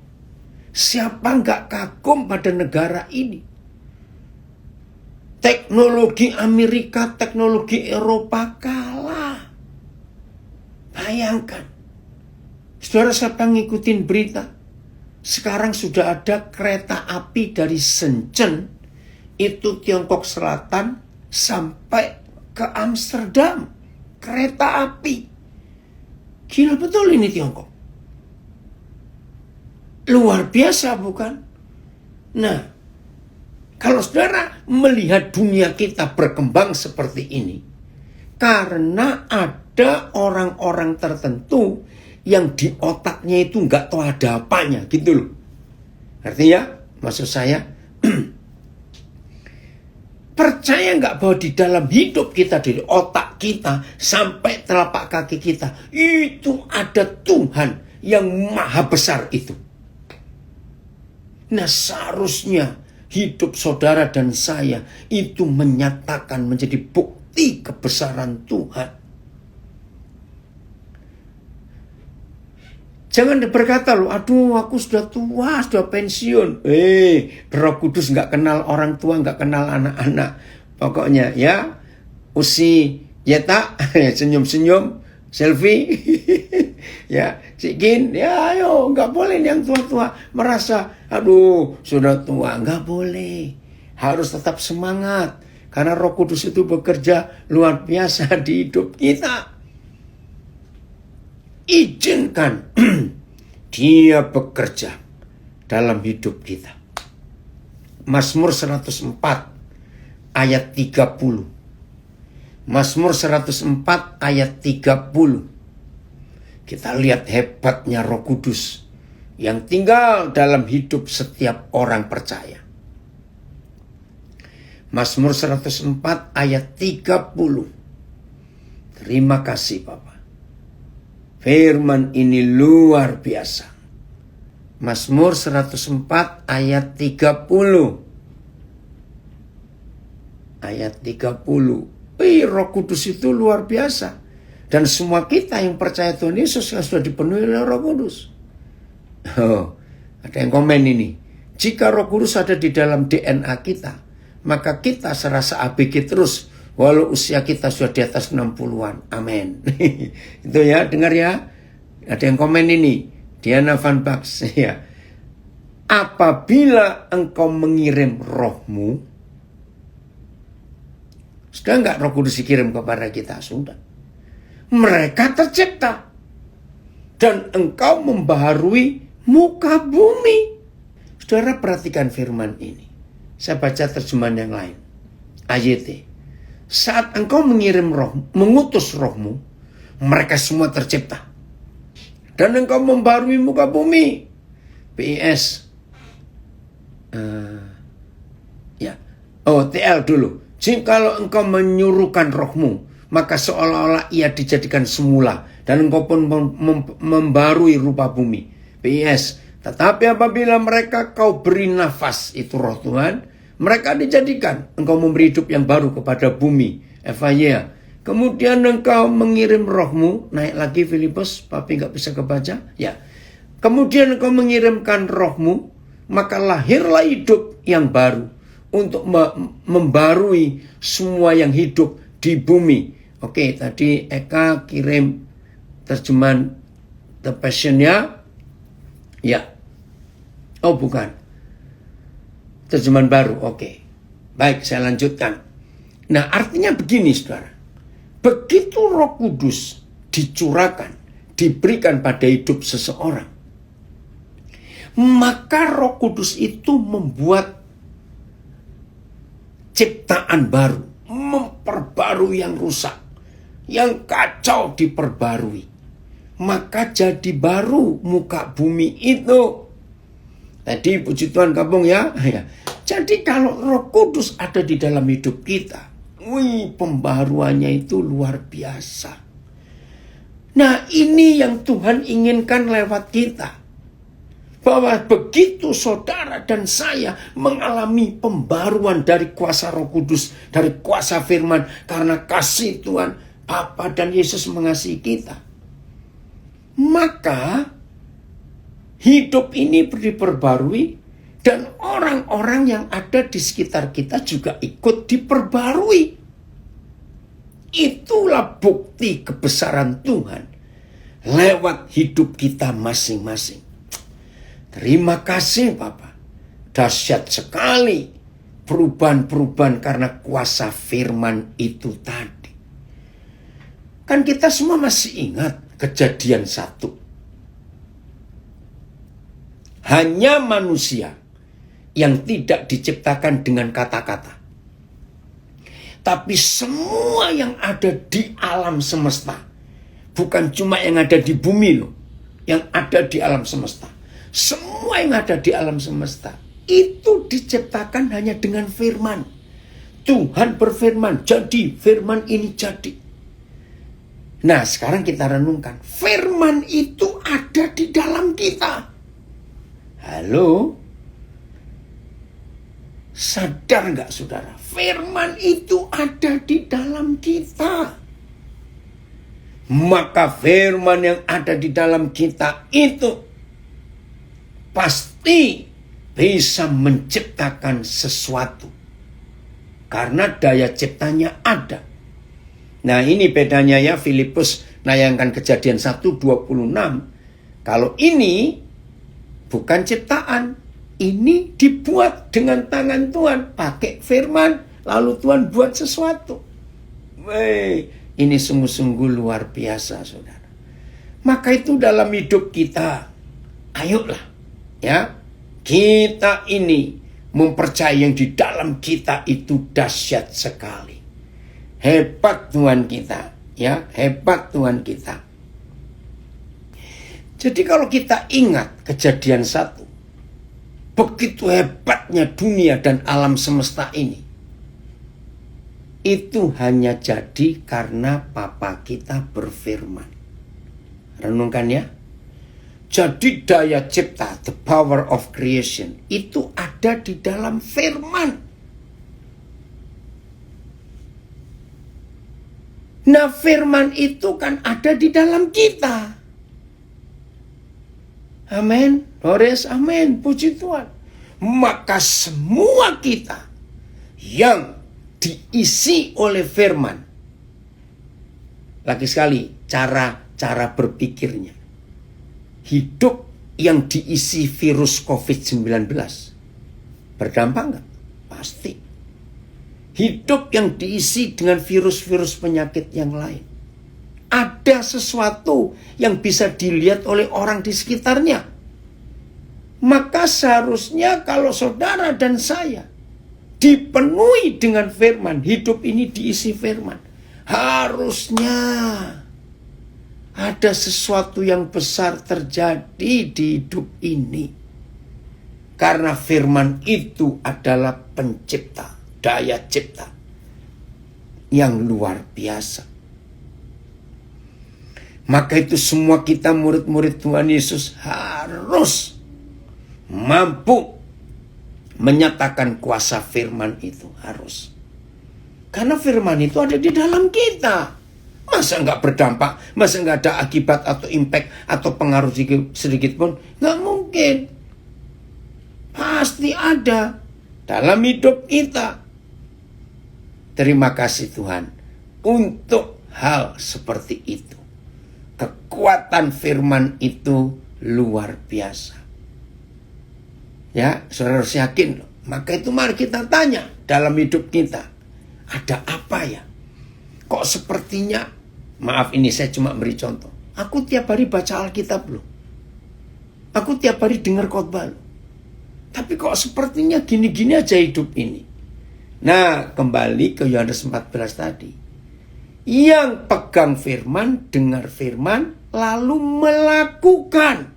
Siapa nggak kagum pada negara ini? Teknologi Amerika, teknologi Eropa kalah. Bayangkan. Saudara, siapa ngikutin berita? Sekarang sudah ada kereta api dari Shenzhen, itu Tiongkok Selatan, sampai ke Amsterdam. Kereta api. Gila betul ini Tiongkok. Luar biasa bukan? Nah, kalau saudara melihat dunia kita berkembang seperti ini, karena ada orang-orang tertentu yang di otaknya itu nggak tahu ada apanya, gitu loh. Artinya, maksud saya, percaya nggak bahwa di dalam hidup kita, dari otak kita sampai telapak kaki kita, itu ada Tuhan yang maha besar itu. Nah seharusnya hidup saudara dan saya itu menyatakan menjadi bukti kebesaran Tuhan. Jangan berkata loh, aduh aku sudah tua, sudah pensiun. Roh Kudus nggak kenal orang tua, nggak kenal anak-anak. Pokoknya ya, usi yeta, senyum-senyum, selfie. Ya, sikin, ya ayo, nggak boleh yang tua-tua merasa, aduh sudah tua, nggak boleh. Harus tetap semangat, karena Roh Kudus itu bekerja luar biasa di hidup kita. Izinkan dia bekerja dalam hidup kita. Mazmur 104 ayat 30. Mazmur 104 ayat 30. Kita lihat hebatnya Roh Kudus yang tinggal dalam hidup setiap orang percaya. Mazmur 104 ayat 30. Terima kasih Bapak. Firman ini luar biasa. Mazmur 104 ayat 30. Ayat 30. Roh Kudus itu luar biasa. Dan semua kita yang percaya Tuhan Yesus yang sudah dipenuhi oleh Roh Kudus. Oh, ada yang komen ini. Jika Roh Kudus ada di dalam DNA kita, maka kita serasa ABG terus walau usia kita sudah di atas 60-an. Amin. Itu ya, dengar ya. Ada yang komen ini. Diana Van Bax. Ya. Apabila engkau mengirim rohmu, sudah enggak Roh Kudus dikirim kepada kita? Sudah. Mereka tercipta. Dan engkau membaharui muka bumi. Saudara perhatikan firman ini. Saya baca terjemahan yang lain. AYT. Saat engkau mengirim roh, mengutus rohmu, mereka semua tercipta. Dan engkau membaharui muka bumi. PIS. TL dulu. Jikalau engkau menyuruhkan rohmu, maka seolah-olah ia dijadikan semula. Dan engkau pun membarui rupa bumi. PIS. Tetapi apabila mereka kau beri nafas, itu roh Tuhan, mereka dijadikan. Engkau memberi hidup yang baru kepada bumi. FIA. Kemudian engkau mengirim rohmu. Naik lagi Filipus, papi gak bisa kebaca. Ya. Kemudian engkau mengirimkan rohmu, maka lahirlah hidup yang baru. Untuk membarui semua yang hidup di bumi. Oke, tadi Eka kirim terjemahan The Passion-nya. Ya. Oh bukan. Terjemahan baru. Oke. Baik, saya lanjutkan. Nah, artinya begini, saudara. Begitu Roh Kudus dicurahkan, diberikan pada hidup seseorang, maka Roh Kudus itu membuat ciptaan baru, memperbarui yang rusak, yang kacau diperbarui. Maka jadi baru muka bumi itu. Tadi puji Tuhan gabung ya. Jadi kalau Roh Kudus ada di dalam hidup kita, pembaharuannya itu luar biasa. Nah, ini yang Tuhan inginkan lewat kita. Bahwa begitu saudara dan saya mengalami pembaruan dari kuasa Roh Kudus, dari kuasa firman, karena kasih Tuhan, Bapa dan Yesus mengasihi kita, maka hidup ini diperbarui dan orang-orang yang ada di sekitar kita juga ikut diperbarui. Itulah bukti kebesaran Tuhan lewat hidup kita masing-masing. Terima kasih Bapak. Dahsyat sekali perubahan-perubahan karena kuasa firman itu tadi. Kan kita semua masih ingat Kejadian 1. Hanya manusia yang tidak diciptakan dengan kata-kata. Tapi semua yang ada di alam semesta. Bukan cuma yang ada di bumi loh. Yang ada di alam semesta. Semua yang ada di alam semesta. Itu diciptakan hanya dengan firman. Tuhan berfirman, jadi firman ini jadi. Nah, sekarang kita renungkan. Firman itu ada di dalam kita. Halo? Sadar nggak saudara? Firman itu ada di dalam kita. Maka firman yang ada di dalam kita itu pasti bisa menciptakan sesuatu. Karena daya ciptanya ada. Nah, ini bedanya ya, Filipus nayangkan Kejadian 1:26. Kalau ini bukan ciptaan, ini dibuat dengan tangan Tuhan, pakai firman, lalu Tuhan buat sesuatu. Ini sungguh-sungguh luar biasa, saudara. Maka itu dalam hidup kita, ayolah ya, kita ini mempercayai yang di dalam kita itu dahsyat sekali. Hebat Tuhan kita, ya, hebat Tuhan kita. Jadi kalau kita ingat Kejadian 1, begitu hebatnya dunia dan alam semesta ini, itu hanya jadi karena Bapa kita berfirman. Renungkan ya. Jadi daya cipta, the power of creation, itu ada di dalam firman. Nah, firman itu kan ada di dalam kita. Amin. Lores, amin, puji Tuhan. Maka semua kita yang diisi oleh firman, lagi sekali cara berpikirnya, hidup yang diisi virus COVID-19 berdampak enggak? Pasti. Hidup yang diisi dengan virus-virus penyakit yang lain, ada sesuatu yang bisa dilihat oleh orang di sekitarnya. Maka seharusnya kalau saudara dan saya dipenuhi dengan firman, hidup ini diisi firman, harusnya ada sesuatu yang besar terjadi di hidup ini. Karena firman itu adalah pencipta, daya cipta yang luar biasa. Maka itu semua kita murid-murid Tuhan Yesus harus mampu menyatakan kuasa firman itu, harus. Karena firman itu ada di dalam kita. Masa nggak berdampak, masa nggak ada akibat atau impact atau pengaruh sedikit pun? Nggak mungkin. Pasti ada dalam hidup kita. Terima kasih Tuhan untuk hal seperti itu. Kekuatan firman itu luar biasa. Ya, saudara harus yakin loh. Maka itu mari kita tanya dalam hidup kita, ada apa ya? Kok sepertinya, maaf ini saya cuma beri contoh. Aku tiap hari baca Alkitab loh. Aku tiap hari dengar khotbah loh. Tapi kok sepertinya gini-gini aja hidup ini. Nah, kembali ke Yohanes 14 tadi. Yang pegang firman, dengar firman, lalu melakukan.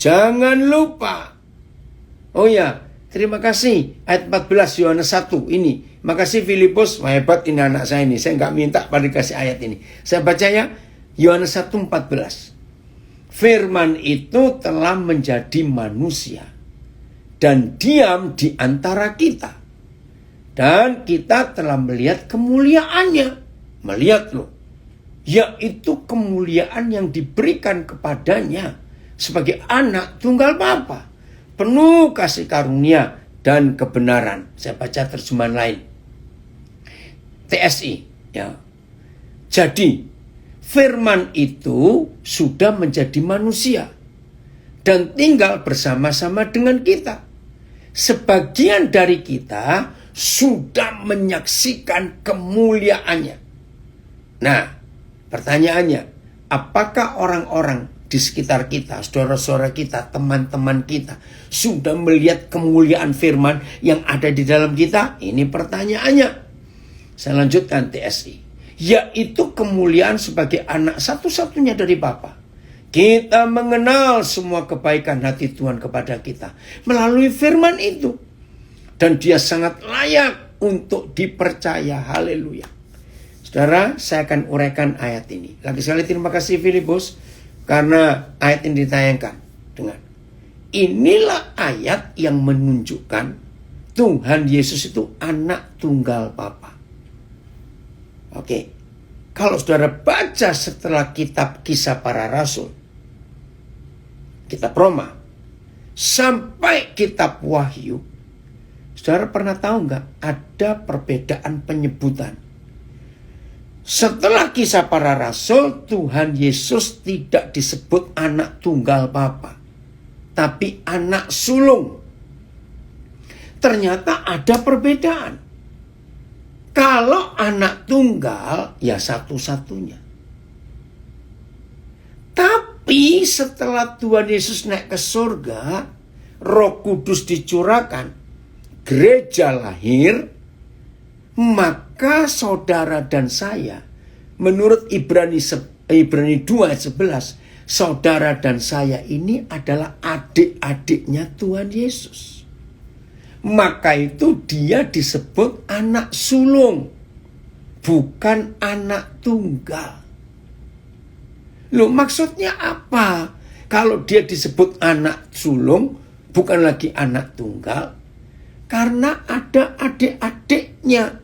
Jangan lupa. Oh ya, terima kasih. Ayat 14 Yohanes 1 ini. Makasih Filipus, wah hebat ini anak saya ini. Saya nggak minta pada dikasih ayat ini. Saya baca ya, Yohanes 1:14. Firman itu telah menjadi manusia dan diam di antara kita. Dan kita telah melihat kemuliaannya. Melihat loh. Yaitu kemuliaan yang diberikan kepadanya sebagai anak tunggal Bapa. Penuh kasih karunia dan kebenaran. Saya baca terjemahan lain. TSI. Ya. Jadi, firman itu sudah menjadi manusia. Dan tinggal bersama-sama dengan kita. Sebagian dari kita sudah menyaksikan kemuliaannya. Nah, pertanyaannya, apakah orang-orang di sekitar kita, saudara-saudara kita, teman-teman kita, sudah melihat kemuliaan firman yang ada di dalam kita? Ini pertanyaannya. Saya lanjutkan TSI. Yaitu kemuliaan sebagai anak satu-satunya dari Bapa. Kita mengenal semua kebaikan hati Tuhan kepada kita melalui firman itu. Dan dia sangat layak untuk dipercaya. Haleluya. Saudara, saya akan uraikan ayat ini. Lagi sekali terima kasih Filipus. Karena ayat ini ditayangkan. Dengar. Inilah ayat yang menunjukkan Tuhan Yesus itu anak tunggal Bapa. Oke. Kalau saudara baca setelah kitab Kisah Para Rasul, kitab Roma, sampai kitab Wahyu, saudara pernah tahu nggak ada perbedaan penyebutan? Setelah Kisah Para Rasul, Tuhan Yesus tidak disebut anak tunggal Bapa, tapi anak sulung. Ternyata ada perbedaan. Kalau anak tunggal, ya satu-satunya. Tapi setelah Tuhan Yesus naik ke surga, Roh Kudus dicurahkan, gereja lahir, maka saudara dan saya, menurut Ibrani 2 ayat 11, saudara dan saya ini adalah adik-adiknya Tuhan Yesus. Maka itu dia disebut anak sulung, bukan anak tunggal. Loh, maksudnya apa? Kalau dia disebut anak sulung, bukan lagi anak tunggal, karena ada adik-adiknya.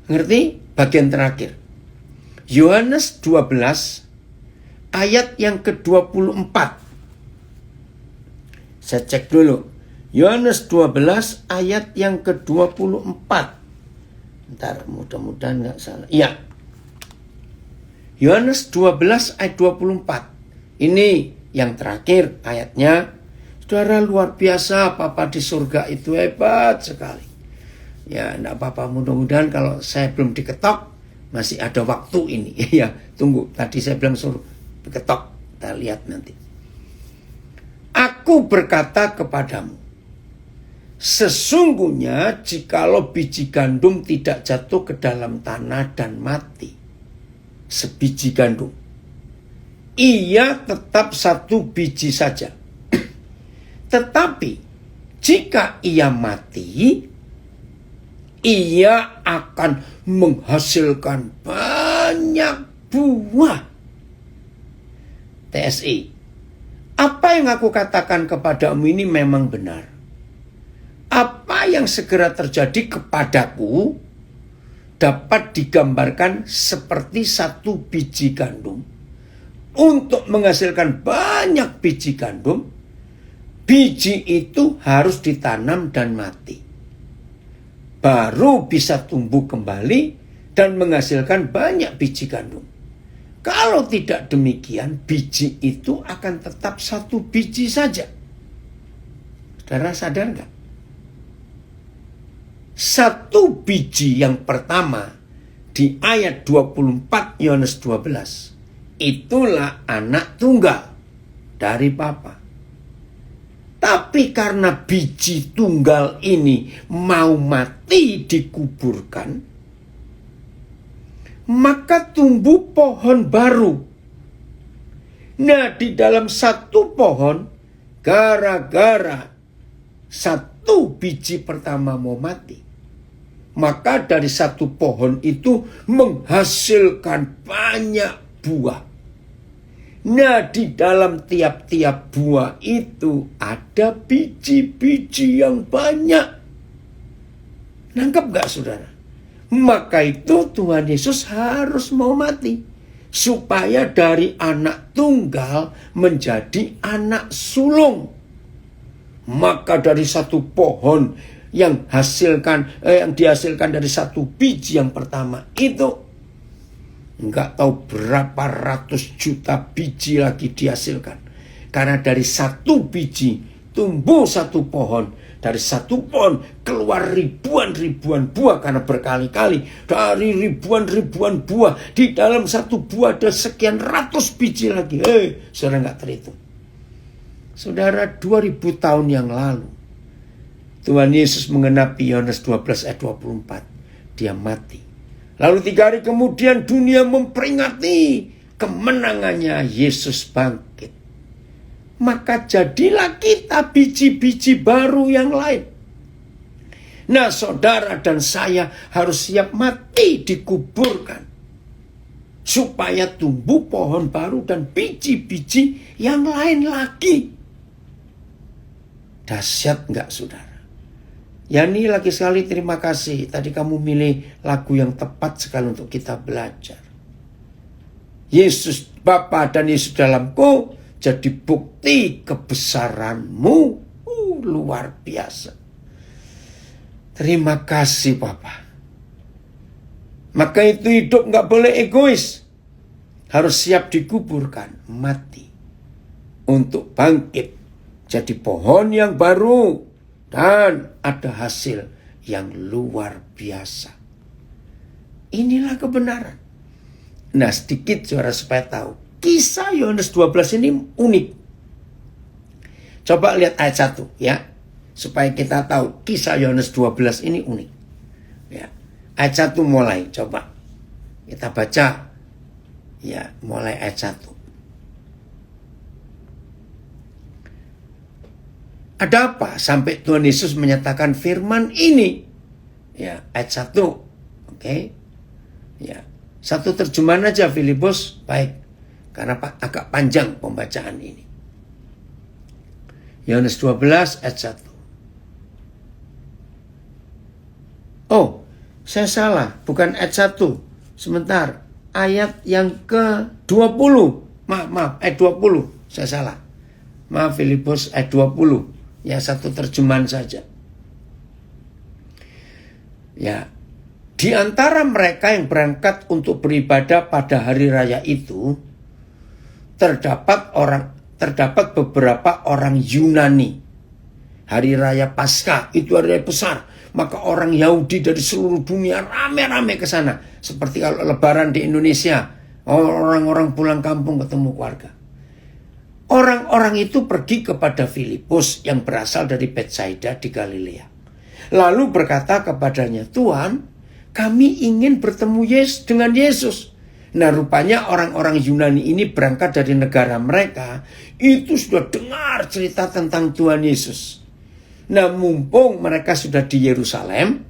Ngerti? Bagian terakhir. Yohanes 12 ayat yang ke-24. Saya cek dulu. Yohanes 12 ayat yang ke-24. Ntar, mudah-mudahan nggak salah. Iya. Yohanes 12 ayat 24. Ini yang terakhir ayatnya. Saudara, luar biasa, Papa di surga itu hebat sekali. Ya, enggak apa-apa, mudah-mudahan kalau saya belum diketok, masih ada waktu ini. Ya, tunggu. Tadi saya bilang suruh diketok. Kita lihat nanti. Aku berkata kepadamu, sesungguhnya jikalau biji gandum tidak jatuh ke dalam tanah dan mati, sebiji gandum, ia tetap satu biji saja. Tetapi jika ia mati, ia akan menghasilkan banyak buah. TSI, apa yang aku katakan kepadamu ini memang benar. Apa yang segera terjadi kepadaku dapat digambarkan seperti satu biji gandum. Untuk menghasilkan banyak biji gandum, biji itu harus ditanam dan mati. Baru bisa tumbuh kembali dan menghasilkan banyak biji gandum. Kalau tidak demikian, biji itu akan tetap satu biji saja. Saudara sadar nggak? Satu biji yang pertama di ayat 24 Yohanes 12. Itulah anak tunggal dari Bapa. Tapi karena biji tunggal ini mau mati dikuburkan, maka tumbuh pohon baru. Nah, di dalam satu pohon, gara-gara satu biji pertama mau mati, maka dari satu pohon itu menghasilkan banyak buah. Nah, di dalam tiap-tiap buah itu ada biji-biji yang banyak. Nangkep gak, saudara? Maka itu Tuhan Yesus harus mau mati, supaya dari anak tunggal menjadi anak sulung. Maka dari satu pohon yang dihasilkan dari satu biji yang pertama itu, enggak tahu berapa ratus juta biji lagi dihasilkan. Karena dari satu biji tumbuh satu pohon. Dari satu pohon keluar ribuan-ribuan buah, karena berkali-kali dari ribuan-ribuan buah, di dalam satu buah ada sekian ratus biji lagi. Saudara nggak terhitung. Saudara, 2000 tahun yang lalu Tuhan Yesus mengenapi Yohanes 12 ayat 24. Dia mati. Lalu 3 hari kemudian dunia memperingati kemenangannya Yesus bangkit. Maka jadilah kita biji-biji baru yang lain. Nah, saudara dan saya harus siap mati dikuburkan, supaya tumbuh pohon baru dan biji-biji yang lain lagi. Dahsyat enggak, saudara? Yani lagi sekali terima kasih. Tadi kamu milih lagu yang tepat sekali untuk kita belajar. Yesus Bapa dan Yesus dalamku jadi bukti kebesaranmu. Luar biasa. Terima kasih Bapa. Maka itu hidup gak boleh egois. Harus siap dikuburkan, mati. Untuk bangkit. Jadi pohon yang baru. Dan ada hasil yang luar biasa. Inilah kebenaran. Nah, sedikit saudara supaya tahu. Kisah Yohanes 12 ini unik. Coba lihat ayat 1 ya. Supaya kita tahu kisah Yohanes 12 ini unik. Ya. Ayat 1 mulai, coba. Kita baca. Ya, mulai ayat 1. Ada apa sampai Tuhan Yesus menyatakan firman ini? Ya, ayat 1. Oke. Ya. Satu terjemahan aja Filipus, baik. Karena agak panjang pembacaan ini. Yohanes 12 ayat 1. Oh, saya salah. Bukan ayat 1. Sebentar. Ayat yang ke-20. Maaf, ayat 20. Saya salah. Maaf, Filipus ayat 20. Ya, satu terjemahan saja. Ya, di antara mereka yang berangkat untuk beribadah pada hari raya itu, terdapat beberapa orang Yunani. Hari raya Paskah itu hari raya besar. Maka orang Yahudi dari seluruh dunia rame-rame ke sana. Seperti kalau lebaran di Indonesia, orang-orang pulang kampung ketemu keluarga. Orang-orang itu pergi kepada Filipus yang berasal dari Betsaida di Galilea. Lalu berkata kepadanya, Tuhan, kami ingin bertemu dengan Yesus. Nah, rupanya orang-orang Yunani ini berangkat dari negara mereka, itu sudah dengar cerita tentang Tuhan Yesus. Nah, mumpung mereka sudah di Yerusalem,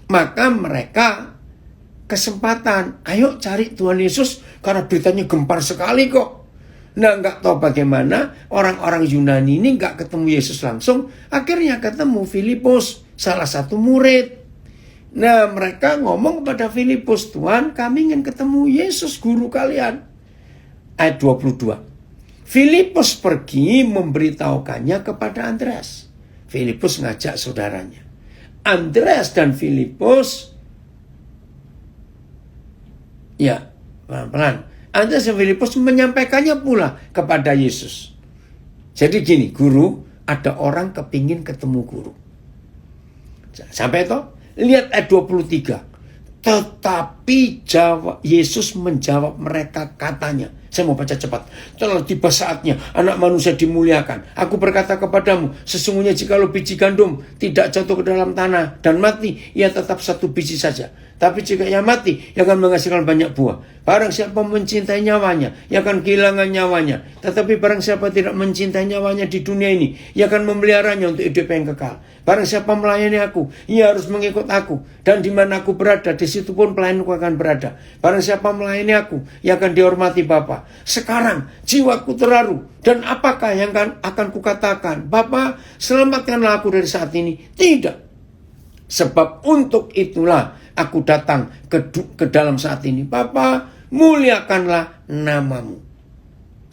maka mereka kesempatan, ayo cari Tuhan Yesus, karena beritanya gempar sekali kok. Nah, nggak tahu bagaimana orang-orang Yunani ini nggak ketemu Yesus langsung, akhirnya ketemu Filipus, salah satu murid. Nah, mereka ngomong kepada Filipus, Tuhan, kami ingin ketemu Yesus, guru kalian. Ayat 22. Filipus pergi memberitahukannya kepada Andreas. Filipus ngajak saudaranya. Andreas dan Filipus, ya, pelan-pelan. Andreas dan Filipus menyampaikannya pula kepada Yesus. Jadi gini, guru, ada orang kepingin ketemu guru. Sampai itu, lihat ayat 23. Tetapi Yesus menjawab mereka katanya. Saya mau baca cepat. Telah tiba saatnya anak manusia dimuliakan. Aku berkata kepadamu, sesungguhnya jikalau biji gandum tidak jatuh ke dalam tanah dan mati, ia tetap satu biji saja. Tapi jika ia mati, ia akan menghasilkan banyak buah. Barang siapa mencintai nyawanya, ia akan kehilangan nyawanya. Tetapi barang siapa tidak mencintai nyawanya di dunia ini, ia akan memeliharanya untuk hidup yang kekal. Barang siapa melayani aku, ia harus mengikut aku. Dan di mana aku berada, di situ pun pelayanku akan berada. Barang siapa melayani aku, ia akan dihormati Bapa. Sekarang jiwaku terharu. Dan apakah yang akan kukatakan? Bapa, selamatkanlah aku dari saat ini. Tidak. Sebab untuk itulah aku datang ke dalam saat ini. Bapa, muliakanlah namamu.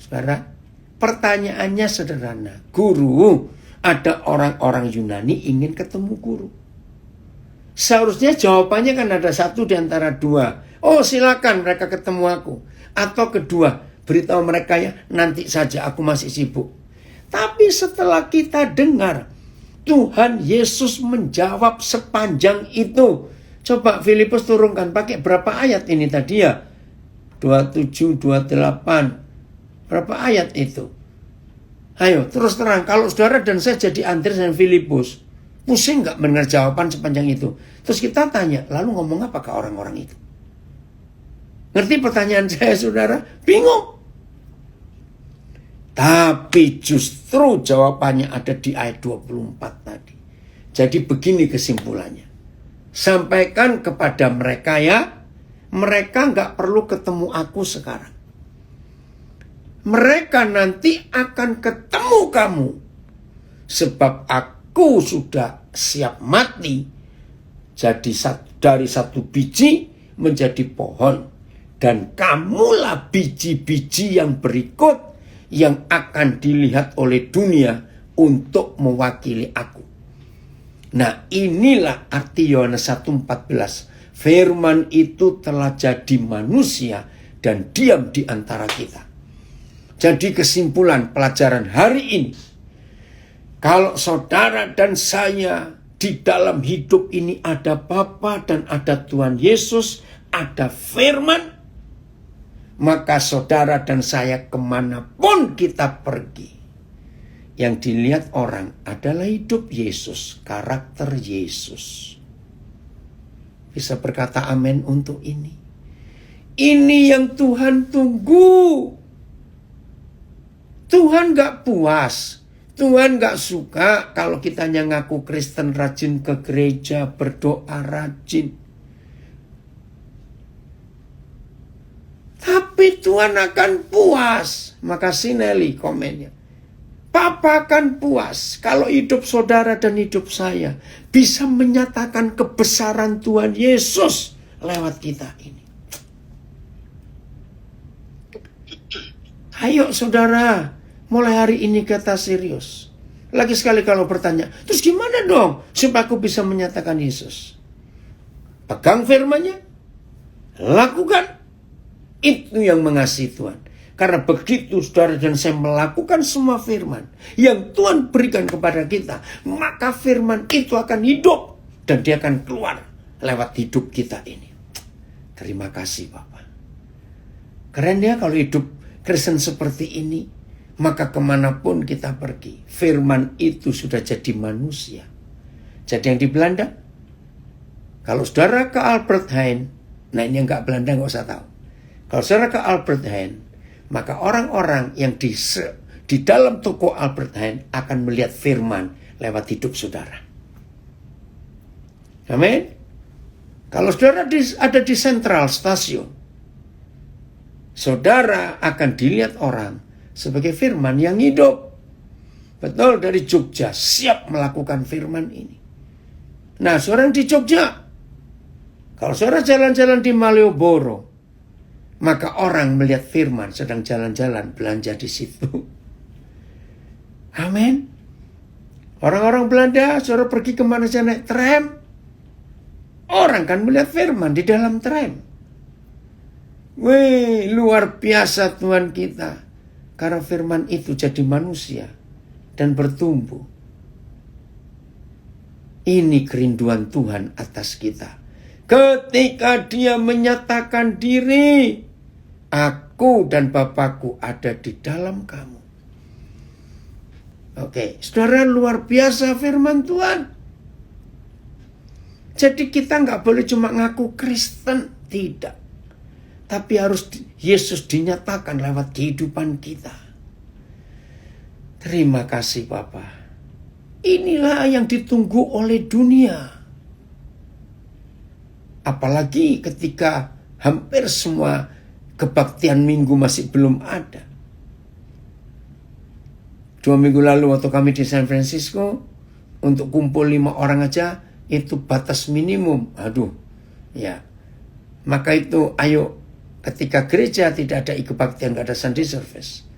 Saudara, pertanyaannya sederhana. Guru, ada orang-orang Yunani ingin ketemu guru. Seharusnya jawabannya kan ada satu di antara dua. Oh, silakan mereka ketemu aku. Atau kedua, beritahu mereka ya, nanti saja aku masih sibuk. Tapi setelah kita dengar Tuhan Yesus menjawab sepanjang itu. Coba Filipus turunkan, pakai berapa ayat ini tadi ya? 27, 28. Berapa ayat itu? Ayo, terus terang. Kalau saudara dan saya jadi Andreas dan Filipus, pusing gak mendengar jawaban sepanjang itu? Terus kita tanya, lalu ngomong apa ke orang-orang itu? Ngerti pertanyaan saya, saudara? Bingung. Tapi justru jawabannya ada di ayat 24 tadi. Jadi begini kesimpulannya. Sampaikan kepada mereka ya, mereka nggak perlu ketemu aku sekarang. Mereka nanti akan ketemu kamu. Sebab aku sudah siap mati. Jadi dari satu biji menjadi pohon. Dan kamulah biji-biji yang berikut yang akan dilihat oleh dunia untuk mewakili aku. Nah, inilah arti Yohanes 1:14. Firman itu telah jadi manusia dan diam di antara kita. Jadi kesimpulan pelajaran hari ini, kalau saudara dan saya di dalam hidup ini ada Bapa dan ada Tuhan Yesus, ada firman, maka saudara dan saya kemanapun kita pergi, yang dilihat orang adalah hidup Yesus, karakter Yesus. Bisa berkata amin untuk ini. Ini yang Tuhan tunggu. Tuhan gak puas. Tuhan gak suka kalau kita hanya ngaku Kristen, rajin ke gereja, berdoa rajin. Tapi Tuhan akan puas. Makasih Nelly komennya. Papa akan puas kalau hidup saudara dan hidup saya bisa menyatakan kebesaran Tuhan Yesus lewat kita ini. Ayo saudara, mulai hari ini kita serius. Lagi sekali kalau bertanya, terus gimana dong supaya aku bisa menyatakan Yesus? Pegang firman-Nya, lakukan. Itu yang mengasihi Tuhan. Karena begitu saudara dan saya melakukan semua firman yang Tuhan berikan kepada kita, maka firman itu akan hidup dan dia akan keluar lewat hidup kita ini. Terima kasih Bapak. Keren ya kalau hidup Kristen seperti ini. Maka kemanapun kita pergi, firman itu sudah jadi manusia. Jadi yang di Belanda, kalau saudara ke Albert Heijn, nah ini yang gak Belanda gak usah tahu. Kalau saudara ke Albert Heijn, maka orang-orang yang di dalam toko Albert Heijn akan melihat firman lewat hidup saudara. Amin. Kalau saudara ada di Central Station, saudara akan dilihat orang sebagai firman yang hidup. Betul, dari Jogja siap melakukan firman ini. Nah, seorang di Jogja, kalau saudara jalan-jalan di Malioboro, maka orang melihat firman sedang jalan-jalan belanja di situ. Amin. Orang-orang Belanda, saudara pergi kemana saja naik tram, orang kan melihat firman di dalam tram. Wih, luar biasa Tuhan kita. Karena firman itu jadi manusia dan bertumbuh. Ini kerinduan Tuhan atas kita. Ketika dia menyatakan diri, aku dan Bapakku ada di dalam kamu. Oke, saudara, luar biasa firman Tuhan. Jadi kita nggak boleh cuma ngaku Kristen, tidak. Tapi harus Yesus dinyatakan lewat kehidupan kita. Terima kasih Bapa. Inilah yang ditunggu oleh dunia. Apalagi ketika hampir semua kebaktian minggu masih belum ada. 2 minggu lalu waktu kami di San Francisco, untuk kumpul 5 orang aja, itu batas minimum. Aduh, ya. Maka itu ayo, ketika gereja tidak ada kebaktian, tidak ada Sunday service,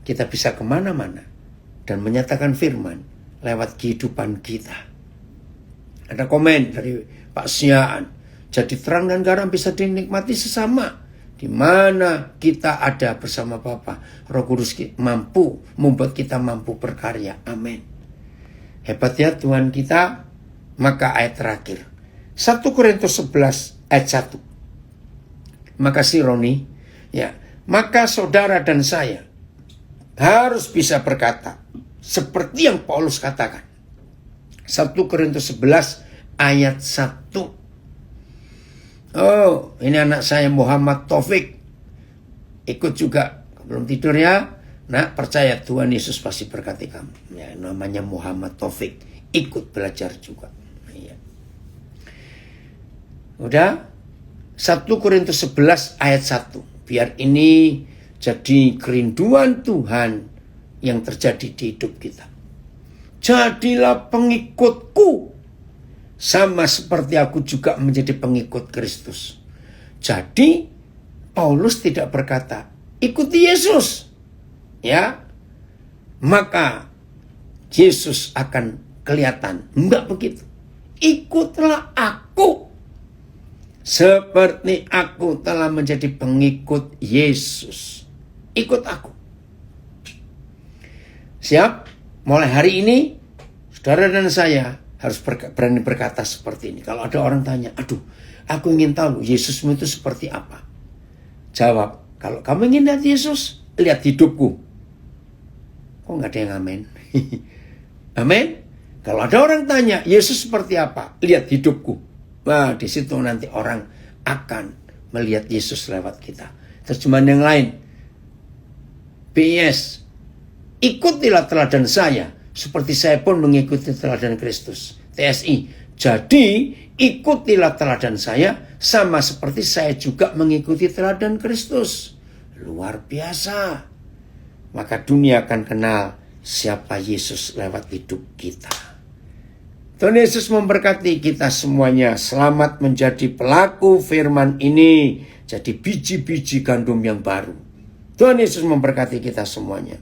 kita bisa kemana-mana dan menyatakan firman lewat kehidupan kita. Ada komen dari Pak Siaan, jadi terang dan garam bisa dinikmati sesama. Di mana kita ada bersama Bapa, Roh Kudus mampu membuat kita mampu berkarya. Amin. Hebat ya Tuhan kita. Maka ayat terakhir, 1 Korintus 11 ayat 1. Makasih Roni. Ya, maka saudara dan saya harus bisa berkata seperti yang Paulus katakan. 1 Korintus 11 ayat 1. Oh, ini anak saya Muhammad Taufik. Ikut juga. Belum tidur ya? Nah, percaya Tuhan Yesus pasti berkati kamu. Ya, namanya Muhammad Taufik. Ikut belajar juga. Ya. Udah? 1 Korintus 11 ayat 1. Biar ini jadi kerinduan Tuhan yang terjadi di hidup kita. Jadilah pengikutku, sama seperti aku juga menjadi pengikut Kristus. Jadi Paulus tidak berkata, ikuti Yesus. Ya, maka Yesus akan kelihatan. Enggak begitu. Ikutlah aku. Seperti aku telah menjadi pengikut Yesus. Ikut aku. Siap? Mulai hari ini, saudara dan saya harus berani berkata seperti ini. Kalau ada orang tanya, aduh, aku ingin tahu Yesusmu itu seperti apa. Jawab, kalau kamu ingin lihat Yesus, lihat hidupku. Kok nggak ada yang amin? Amin? Kalau ada orang tanya, Yesus seperti apa? Lihat hidupku. Wah, di situ nanti orang akan melihat Yesus lewat kita. Terjemahan yang lain. PS, ikutilah teladan saya, seperti saya pun mengikuti teladan Kristus. TSI, jadi ikutilah teladan saya, sama seperti saya juga mengikuti teladan Kristus. Luar biasa. Maka dunia akan kenal siapa Yesus lewat hidup kita. Tuhan Yesus memberkati kita semuanya. Selamat menjadi pelaku firman ini. Jadi biji-biji gandum yang baru. Tuhan Yesus memberkati kita semuanya.